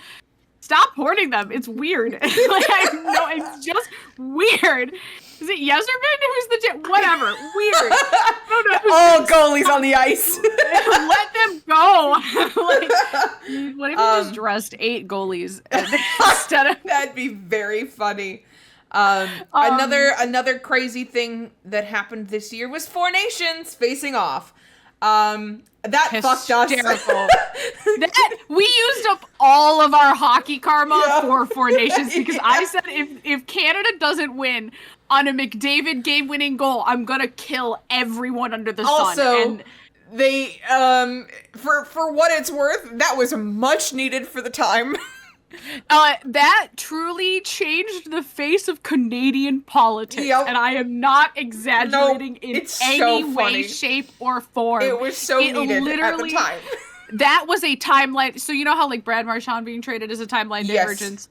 Stop hoarding them. It's weird. Like I know it's just weird. Is it Yeserman? Who's the whatever? Weird. I don't know. All goalies on the ice. Let them go. Like, what if you just dressed 8 goalies instead of? That'd be very funny. Another crazy thing that happened this year was 4 nations facing off. That fucked us. That we used up all of our hockey karma for 4 nations because I said if Canada doesn't win on a McDavid game-winning goal, I'm gonna kill everyone under the sun. Also, they for what it's worth, that was much needed for the time. That truly changed the face of Canadian politics, and I am not exagerating in any way, shape, or form. It was so needed at the time. That was a timeline. So you know how like Brad Marchand being traded is a timeline divergence?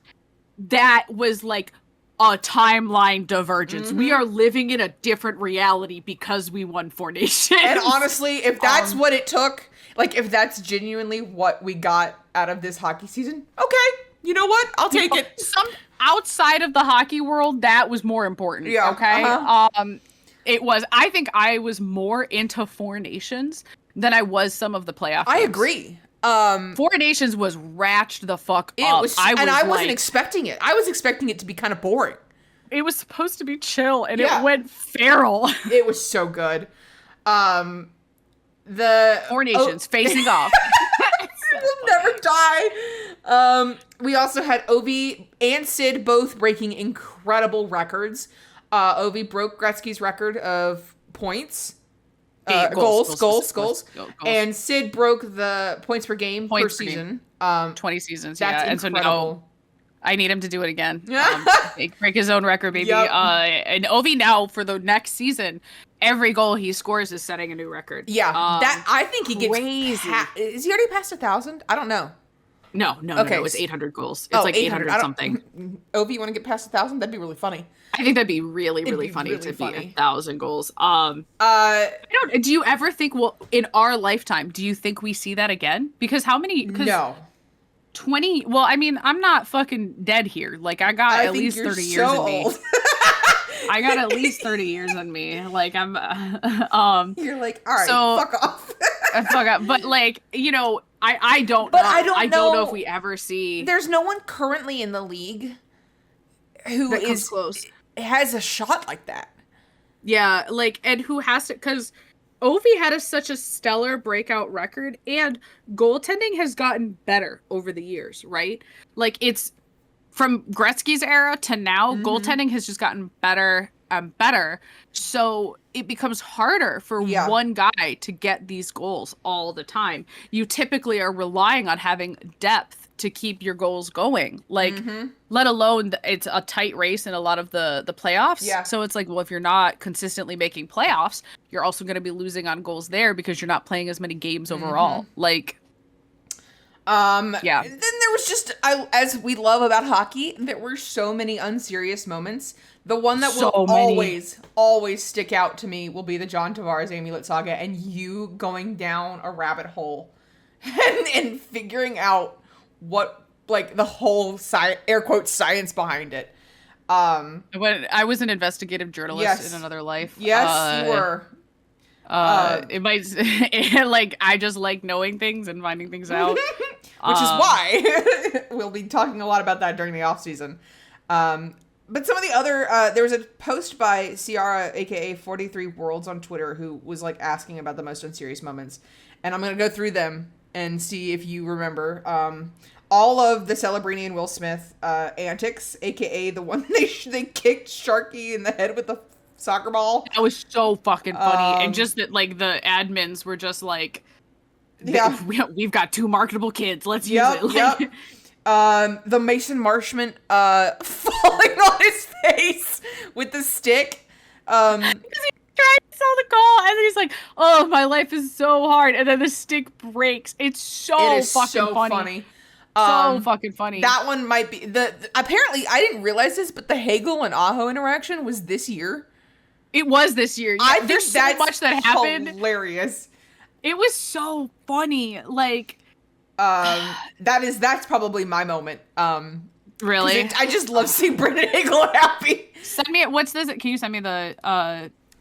That was like a timeline divergence. We are living in a different reality because we won 4 nations. And honestly, if that's what it took, like if that's genuinely what we got out of this hockey season, okay. You know what? I'll take it. Some outside of the hockey world, that was more important. Yeah. Okay. It was. I think I was more into 4 nations than I was some of the playoff games. I agree. 4 nations was ratched the fuck up. I wasn't expecting it. I was expecting it to be kind of boring. It was supposed to be chill, and it went feral. It was so good. The 4 nations facing off. Will never die. We also had Ovi and Sid both breaking incredible records. Ovi broke Gretzky's record of points. Goals. And Sid broke the points per game per season. 20 seasons, that's And so incredible. now I need him to do it again. Break his own record, baby. Yep. And Ovi now, for the next season, every goal he scores is setting a new record. Yeah, that I think he gets crazy. Is he already past 1,000? I don't know. No, it was 800 goals. It's like 800 something. Ovi, you want to get past 1,000? That'd be really funny. I think that'd be really funny to beat 1,000 goals. I don't. Do you ever think? Well, in our lifetime, do you think we see that again? Because how many? No. 20. Well, I mean, I'm not fucking dead here. Like I got at least 30 years in me. I got at least 30 years in me. Like I'm. You're like, all right, so, fuck off. Fuck up. But like, you know, I don't. But know. I don't know if we ever see. There's no one currently in the league who is close. Has a shot like that. Yeah, like, and who has to? Because Ovi had such a stellar breakout record, and goaltending has gotten better over the years, right? Like, it's from Gretzky's era to now, goaltending has just gotten better and better. So it becomes harder for one guy to get these goals all the time. You typically are relying on having depth to keep your goals going. Like, let alone it's a tight race in a lot of the playoffs. Yeah. So it's like, well, if you're not consistently making playoffs, you're also going to be losing on goals there because you're not playing as many games overall. Like, Yeah. Then there was just, as we love about hockey, there were so many unserious moments. The one that will always stick out to me will be the John Tavares amulet saga and you going down a rabbit hole and figuring out what, like, the whole air quotes science behind it. When I was an investigative journalist in another life. Yes, you were. It might like I just like knowing things and finding things out, which is why we'll be talking a lot about that during the off season. But some of the other there was a post by Ciara, aka 43 Worlds on Twitter, who was like asking about the most unserious moments, and I'm gonna go through them and see if you remember. All of the Celebrini and Will Smith antics, aka the one they kicked Sharky in the head with the soccer ball. That was so fucking funny. And just that, like, the admins were just like, we've got 2 marketable kids. Let's use it. Like, the Mason Marshman falling on his face with the stick. Because he tried to sell the goal, and then he's like, "Oh, my life is so hard," and then the stick breaks. It's so fucking funny. So fucking funny. That one might be apparently I didn't realize this, but the Hagel and Aho interaction was this year. It was this year. Yeah, there's so much that happened. Hilarious. It was so funny. Like, that's probably my moment. Really? I just love seeing Brendan Hagel happy. Send me what's this? Can you send me the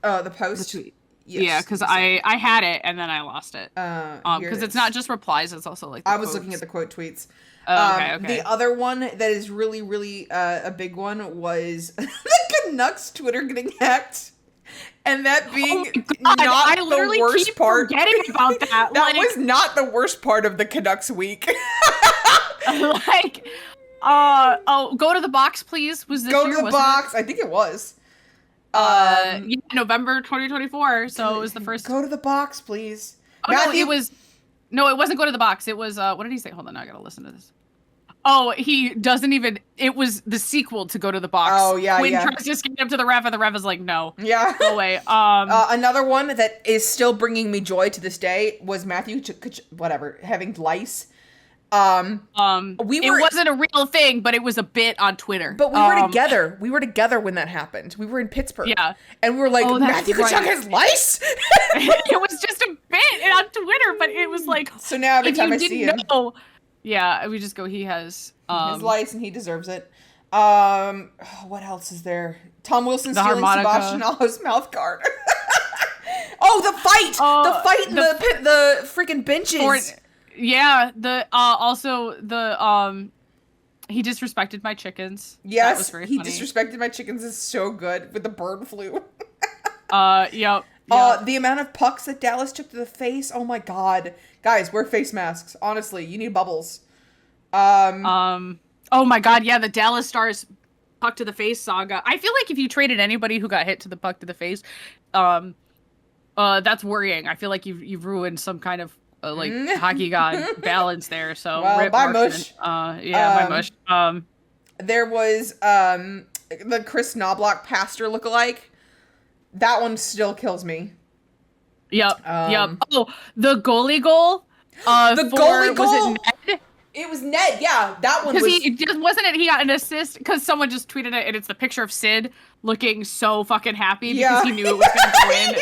post? The tweet. Yes, yeah, because I had it and then I lost it. Because it's not just replies; it's also like. I was looking at the quote tweets. Okay. The other one that is really, really a big one was the Canucks Twitter getting hacked. And that being not the worst part. Forgetting about that. That was not the worst part of the Canucks week. Like, go to the box, please. Was this go year? To the box. I think it was. Yeah, November 2024. So it was the first. Go to the box, please. Oh, Matthew... No, it wasn't go to the box. It was what did he say? Hold on, I gotta listen to this. Oh, he doesn't even. It was the sequel to Go to the Box. Oh yeah, Quinn tries to skate up to the ref, and the ref is like, "No, go away." Another one that is still bringing me joy to this day was Matthew, having lice. It wasn't a real thing, but it was a bit on Twitter. But we were together. We were together when that happened. We were in Pittsburgh. Yeah, and we were like, Matthew Tkachuk has lice. It was just a bit on Twitter, but it was like. So now every time I see him. Yeah, we just go, he has his lice and he deserves it. What else is there? Tom Wilson stealing Sebastian Aho's mouth guard. The fight! The fight in the freaking benches. He disrespected my chickens. Yes, that was very funny. Disrespected my chickens is so good with the bird flu. Yep. The amount of pucks that Dallas took to the face. Oh my god. Guys, wear face masks. Honestly, you need bubbles. Oh my god, yeah, the Dallas Stars puck to the face saga. I feel like if you traded anybody who got hit to the puck to the face, that's worrying. I feel like you've ruined some kind of hockey god balance there. So bye mush. Bye mush. There was the Chris Knobloch pastor lookalike. That one still kills me. Yep. Oh, the goalie goal. Goalie goal. Was it Ned? It was Ned. Yeah, that one. Because he just wasn't it. He got an assist because someone just tweeted it, and it's the picture of Sid looking so fucking happy because he knew it was going to win.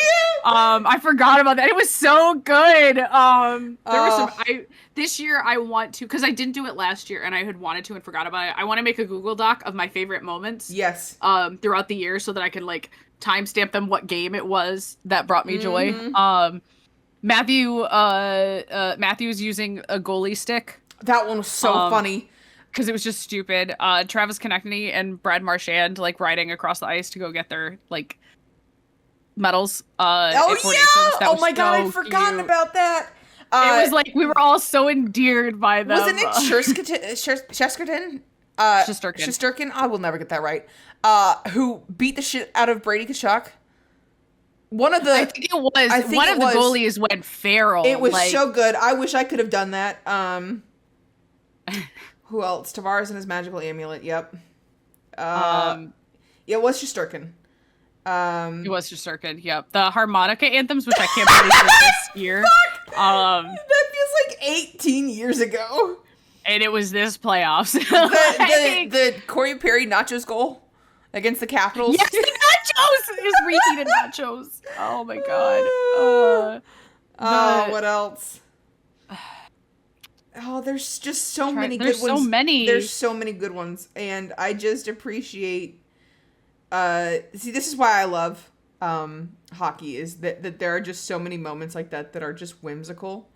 I forgot about that. It was so good. There was some. This year I want to, because I didn't do it last year and I had wanted to and forgot about it. I want to make a Google Doc of my favorite moments. Yes. Throughout the year so that I could like timestamp them what game it was that brought me joy. Matthew's using a goalie stick. That one was so funny. Because it was just stupid. Travis Konechny and Brad Marchand like riding across the ice to go get their like medals. Oh my god, I'd forgotten about that. It was like we were all so endeared by them. Wasn't it Shesterkin? Shesterkin? I will never get that right. Who beat the shit out of Brady Tkachuk? I think it was. One of the goalies went feral. It was so good. I wish I could have done that. Who else? Tavares and his magical amulet. Yep. It was Shesterkin. It was Shesterkin. Yep. The harmonica anthems, which I can't believe was this year. That feels like 18 years ago. And it was this playoffs. The Corey Perry nachos goal against the Capitals. Yes, the nachos! His reheated nachos. Oh my god. What else? Oh, there's just so many good ones. There's so many. There's so many good ones. And I just appreciate... see, this is why I love hockey, is that there are just so many moments like that are just whimsical.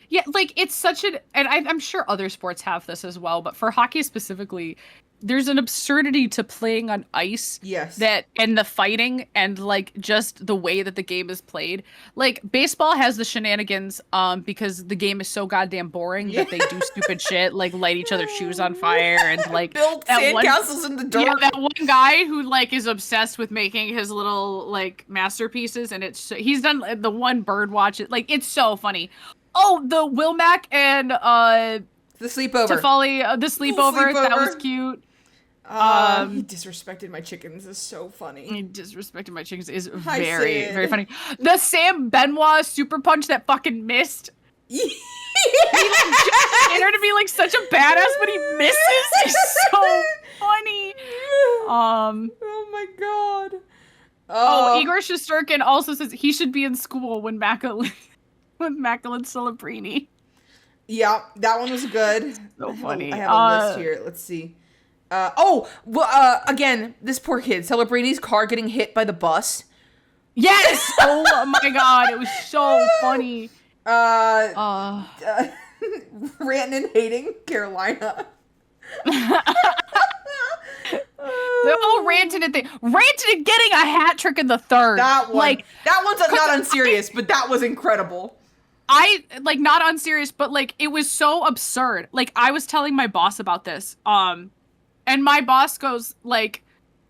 Yeah, like, it's such an... And I'm sure other sports have this as well, but for hockey specifically, there's an absurdity to playing on ice. Yes. And the fighting and, like, just the way that the game is played. Like, baseball has the shenanigans because the game is so goddamn boring that they do stupid shit, like light each other's shoes on fire and, like... build sandcastles in the dirt. Yeah, that one guy who, like, is obsessed with making his little, like, masterpieces, and he's done the one bird watch. Like, it's so funny. Oh, the Wilmac and the sleepover. Toffoli, the sleepover. That was cute. He disrespected my chickens is so funny. He disrespected my chickens is very, very funny. The Sam Benoit super punch that fucking missed. He just entered to be like such a badass, but he misses. It's so funny. Oh my god. Oh, Igor Shesterkin also says he should be in school when Macklin Celebrini. Yeah, that one was good. So funny. I have a list here. Let's see. Again, this poor kid, Celebrini's car getting hit by the bus. Yes! Oh my god, it was so funny. Ranting and hating Carolina. The whole ranting and thing. Ranting and getting a hat trick in the third. That one. That one's not unserious, but that was incredible. Not unserious, but, like, it was so absurd. Like, I was telling my boss about this, and my boss goes, like,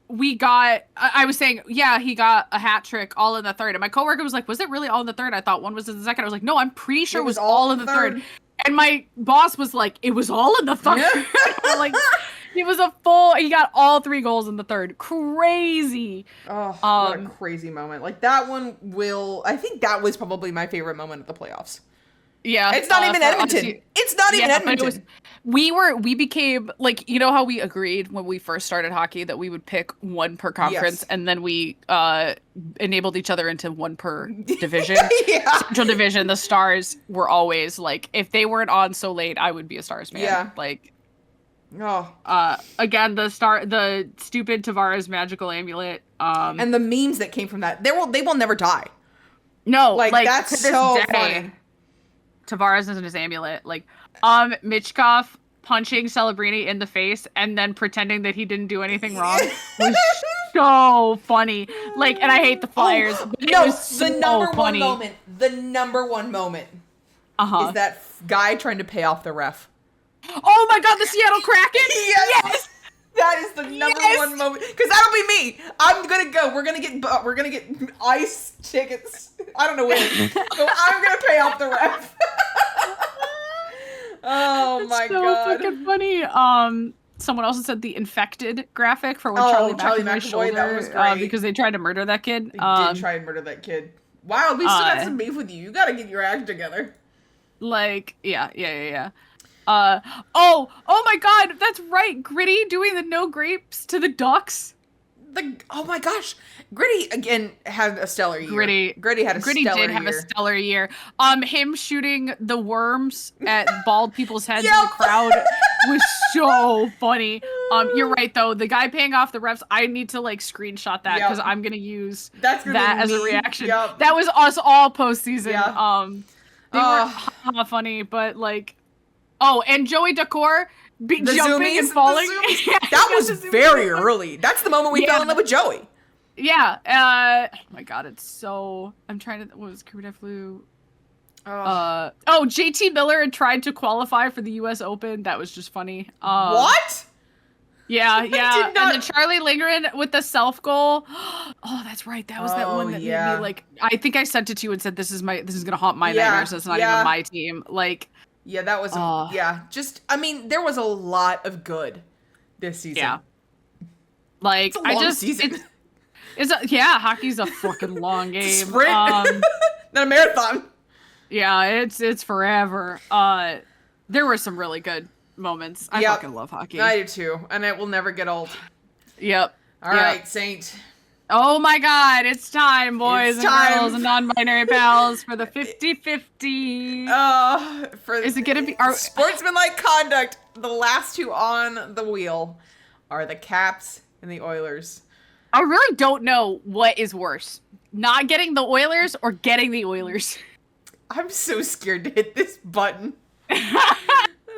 I was saying, yeah, he got a hat trick all in the third, and my coworker was like, was it really all in the third? I thought one was in the second. I was like, no, I'm pretty sure it was all in the third. And my boss was like, it was all in the third. Like, he got all 3 goals in the third. Crazy. Oh, what a crazy moment. Like, that one I think that was probably my favorite moment of the playoffs. Yeah. It's not even Edmonton. It's not even Edmonton. We became, like, you know how we agreed when we first started hockey that we would pick one per conference, and then we enabled each other into one per division. Yeah. Central Division, the Stars were always, like, if they weren't on so late, I would be a Stars fan. Yeah. Like, oh. Again, the stupid Tavares magical amulet. And the memes that came from that, they will never die. No, like that's so funny. Tavares isn't his amulet. Like, Michkov punching Celebrini in the face and then pretending that he didn't do anything wrong was so funny. Like, and I hate the Flyers. But it was so funny. The number one moment is that guy trying to pay off the ref. Oh my god, the Seattle Kraken! Yes! That is the number one moment, because that'll be me. I'm gonna go. We're gonna get ice tickets. I don't know when, so I'm gonna pay off the ref. Oh my god, so fucking funny. Someone also said the infected graphic for when Charlie McAvoy's shoulder, that was great. because they tried to murder that kid. They did try and murder that kid. Wow, we still got some beef with you. You gotta get your act together. Like, yeah. Oh my god, that's right. Gritty doing the no grapes to the Ducks. Oh my gosh. Gritty again had a stellar year. Gritty did have a stellar year. Him shooting the worms at bald people's heads in the crowd was so funny. You're right though. The guy paying off the refs, I need to like screenshot that because I'm gonna use that as a reaction. Yep. That was us all postseason. Yeah. They were funny, but like. Oh, and Joey Dacor jumping zoomies, and falling. That was very early. That's the moment we fell in love with Joey. Yeah. Oh my god, it's so. I'm trying to. What was Kermit flu? JT Miller had tried to qualify for the U.S. Open. That was just funny. What? Yeah. And then Charlie Lindgren with the self goal. Oh, that's right. That was that one that made me like. I think I sent it to you and said, "This is gonna haunt my nightmares. It's not even my team." Like. Yeah, that was there was a lot of good this season. Yeah. Like, it's a long season. Hockey's a fucking long game. It's a sprint. Not a marathon. Yeah, it's forever. There were some really good moments. I fucking love hockey. I do too, and it will never get old. Yep. All right, Saint. Oh my god, it's time, boys It's and time. girls and non-binary pals, for the 50-50. Is it gonna be sportsmanlike conduct? The last two on the wheel are the Caps and the Oilers. I really don't know what is worse. Not getting the Oilers or getting the Oilers. I'm so scared to hit this button.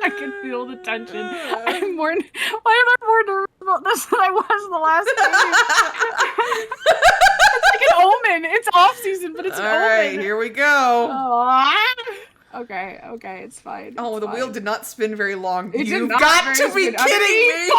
I can feel the tension. Why am I more nervous about this than I was the last game? It's like an omen. It's off season, but it's an omen. All right, here we go. Oh. Okay, it's fine. Oh, the wheel did not spin very long. You've got to be kidding me!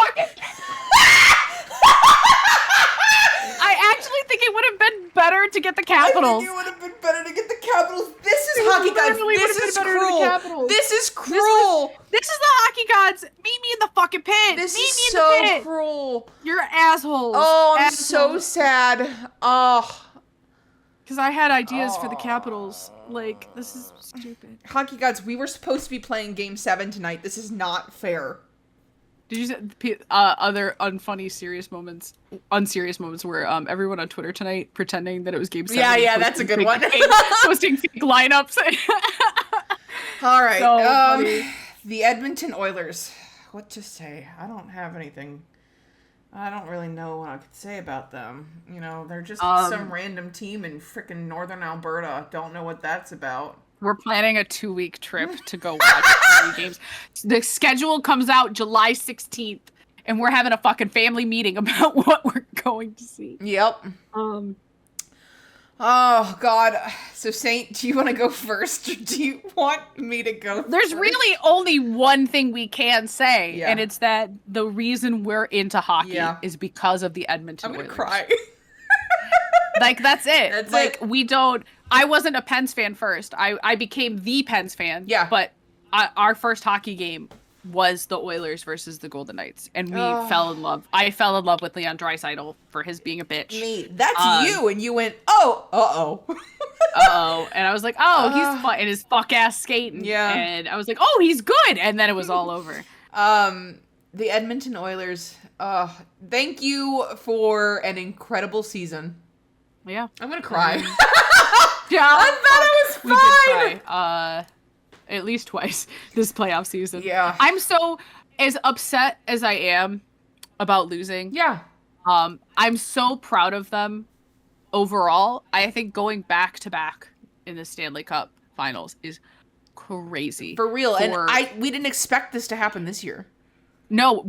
I actually think it would have been better to get the Capitals. I think it would have been better to get the Capitals. This is hockey gods. This is cruel. This is cruel. This is the hockey gods. Meet me in the fucking pit. This Meet is me in so the pit. cruel. You're assholes. Oh, I'm so sad. Oh. Because I had ideas for the Capitals. Like, this is stupid. Hockey gods, we were supposed to be playing Game 7 tonight. This is not fair. Did you say other unserious moments were everyone on Twitter tonight pretending that it was Game 7? Yeah, that's a good one. Posting fake lineups. All right. So the Edmonton Oilers. What to say? I don't have anything. I don't really know what I could say about them. You know, they're just some random team in frickin' northern Alberta. Don't know what that's about. We're planning a 2-week trip to go watch 3 games. The schedule comes out July 16th, and we're having a fucking family meeting about what we're going to see. Yep. Oh, God. So, Saint, do you want to go first, or do you want me to go There's first? really only one thing we can say, and it's that the reason we're into hockey is because of the Edmonton Oilers. I'm going to cry. Like, that's it. That's like, it. we don't... I wasn't a Pens fan first. I became the Pens fan. Yeah. But our first hockey game was the Oilers versus the Golden Knights. And we fell in love. I fell in love with Leon Draisaitl for his being a bitch. Me. That's you. And you went, oh, uh-oh. Uh-oh. And I was like, oh, he's fun. And his fuck-ass skating. Yeah. And I was like, oh, he's good. And then it was all over. The Edmonton Oilers, thank you for an incredible season. Yeah. I'm going to cry. Yeah, I thought it was fine. We did cry. At least twice this playoff season. Yeah. I'm so as upset as I am about losing. Yeah. I'm so proud of them overall. I think going back to back in the Stanley Cup finals is crazy. For real. And we didn't expect this to happen this year. No,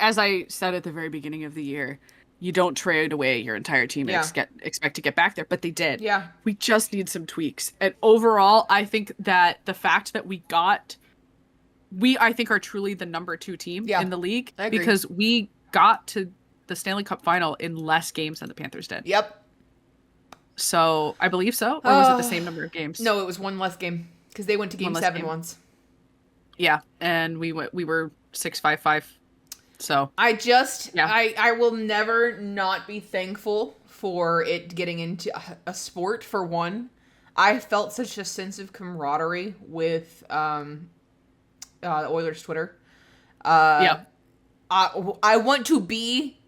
as I said at the very beginning of the year, you don't trade away your entire team and expect to get back there, but they did. Yeah. We just need some tweaks. And overall, I think that the fact that we I think are truly the number 2 team in the league because we got to the Stanley Cup final in less games than the Panthers did. Yep. So I believe so. Or was it the same number of games? No, it was one less game because they went to Game 7 once. Yeah. And we were 6-5-5. So I will never not be thankful for it getting into a sport. For one, I felt such a sense of camaraderie with the Oilers Twitter. I want to be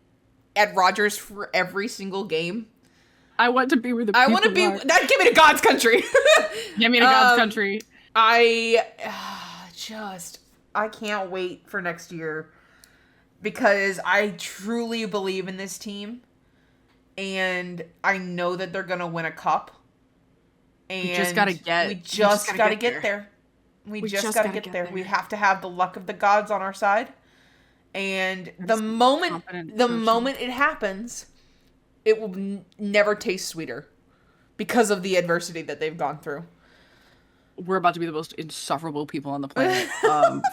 at Rogers for every single game. I want to be where the people I want to be. That give me to God's country. Give me to God's country. I can't wait for next year. Because I truly believe in this team. And I know that they're going to win a cup. And we just got to get there. We just got to get there. We have to have the luck of the gods on our side. And the moment it happens, it will never taste sweeter. Because of the adversity that they've gone through. We're about to be the most insufferable people on the planet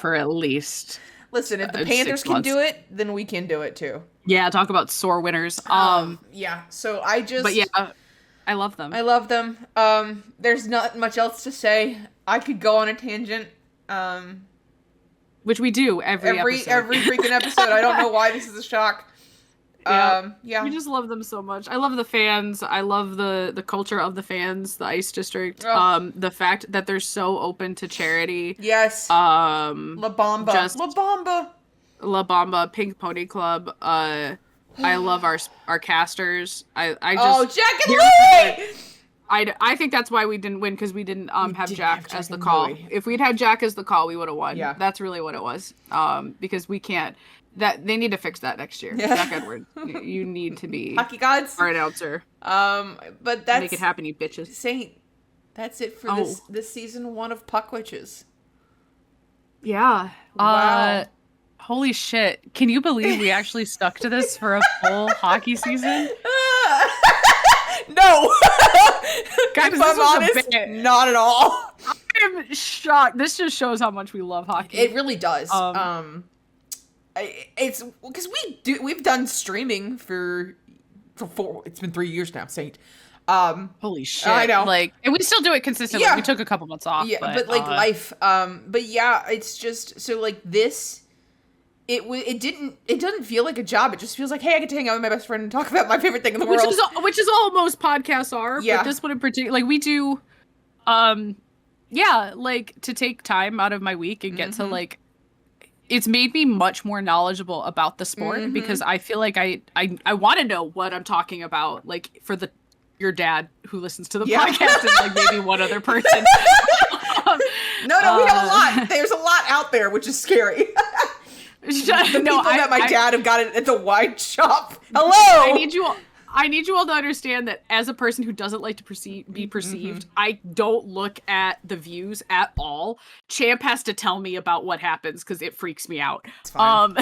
for at least... Listen, if the Panthers can do it, then we can do it too. Yeah, talk about sore winners. Yeah, so But yeah, I love them. I love them. There's not much else to say. I could go on a tangent. Which we do every episode. Every freaking episode. I don't know why this is a shock. Yeah. We just love them so much. I love the fans. I love the culture of the fans, the Ice District. Oh. The fact that they're so open to charity. Yes. La Bamba. Just La Bamba. La Bamba, Pink Pony Club. I love our casters. I just Jack and Louie! I think that's why we didn't win, because we didn't have Jack as the call. Louie. If we'd had Jack as the call, we would have won. Yeah. That's really what it was. Because we can't. That they need to fix that next year. Yeah. Jack Edward, you need to be Hockey gods. our announcer. But that's Make it happen, you bitches. Saint. That's it for this season 1 of Puck Witches. Yeah. Wow. Holy shit! Can you believe we actually stuck to this for a full hockey season? No. Guys, if I'm honest, not at all. I'm shocked. This just shows how much we love hockey. It really does. It's because we've done streaming for 3 years now, Saint. Holy shit! I know. And we still do it consistently. Yeah. We took a couple months off. Yeah, but life. But yeah, it's just so this. It doesn't feel like a job. It just feels like, hey, I get to hang out with my best friend and talk about my favorite thing in the world. Which is all most podcasts are. Yeah. But this one in particular, we do, to take time out of my week and get to it's made me much more knowledgeable about the sport, because I feel like I want to know what I'm talking about, for your dad who listens to the podcast and maybe one other person. No, we have a lot. There's a lot out there, which is scary. The people that my dad have got it at the wine shop. Hello. I need you all to understand that as a person who doesn't like to be perceived, I don't look at the views at all. Champ has to tell me about what happens because it freaks me out. It's fine.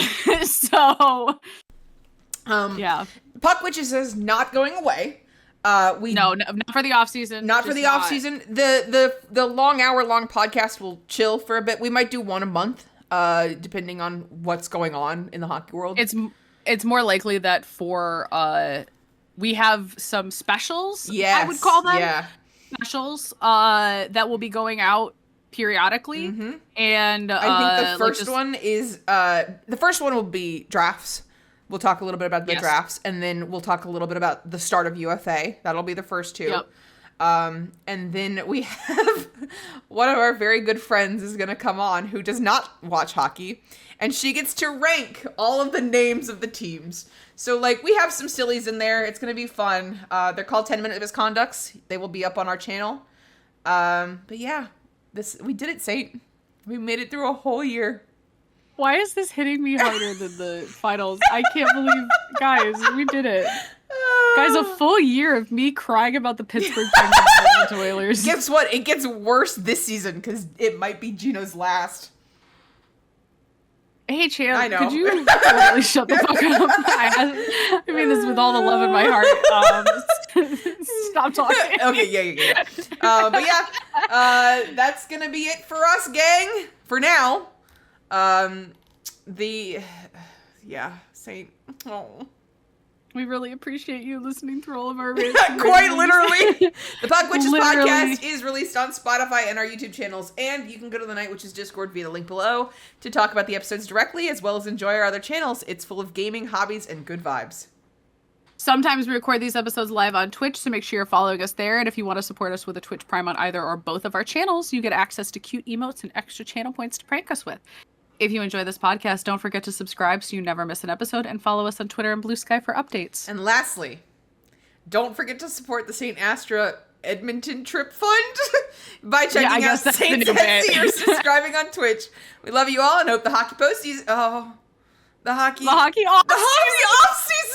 Yeah. Puck Witches is not going away. No, not for the off season. Not for the off season. The long hour-long podcast will chill for a bit. We might do one a month. Depending on what's going on in the hockey world. It's more likely that for we have some specials, yes, I would call them. Yeah. Specials that will be going out periodically. And I think the first one is the first one will be drafts. We'll talk a little bit about the drafts, and then we'll talk a little bit about the start of UFA. That'll be the first two. Yep. And then we have one of our very good friends is going to come on who does not watch hockey, and she gets to rank all of the names of the teams. So we have some sillies in there. It's going to be fun. They're called 10-minute misconducts. They will be up on our channel. But yeah, we did it, Saint. We made it through a whole year. Why is this hitting me harder than the finals? I can't believe, guys, we did it. Guys, a full year of me crying about the Pittsburgh Penguins and Edmonton Oilers. Guess what? It gets worse this season because it might be Gino's last. Hey, Champ, I know. could you really shut the fuck up? I mean this with all the love in my heart. Stop talking. Okay, yeah. But yeah, that's gonna be it for us, gang. For now. Saint. Oh. We really appreciate you listening through all of our Quite literally. The Puck Witches podcast is released on Spotify and our YouTube channels, and you can go to the Night Witches Discord via the link below to talk about the episodes directly, as well as enjoy our other channels. It's full of gaming, hobbies, and good vibes. Sometimes we record these episodes live on Twitch, so make sure you're following us there. And if you want to support us with a Twitch Prime on either or both of our channels, you get access to cute emotes and extra channel points to prank us with. If you enjoy this podcast, don't forget to subscribe so you never miss an episode, and follow us on Twitter and Blue Sky for updates. And lastly, don't forget to support the St. Astra Edmonton Trip Fund by checking out St. Etsy or subscribing on Twitch. We love you all and hope the hockey posties. The hockey off season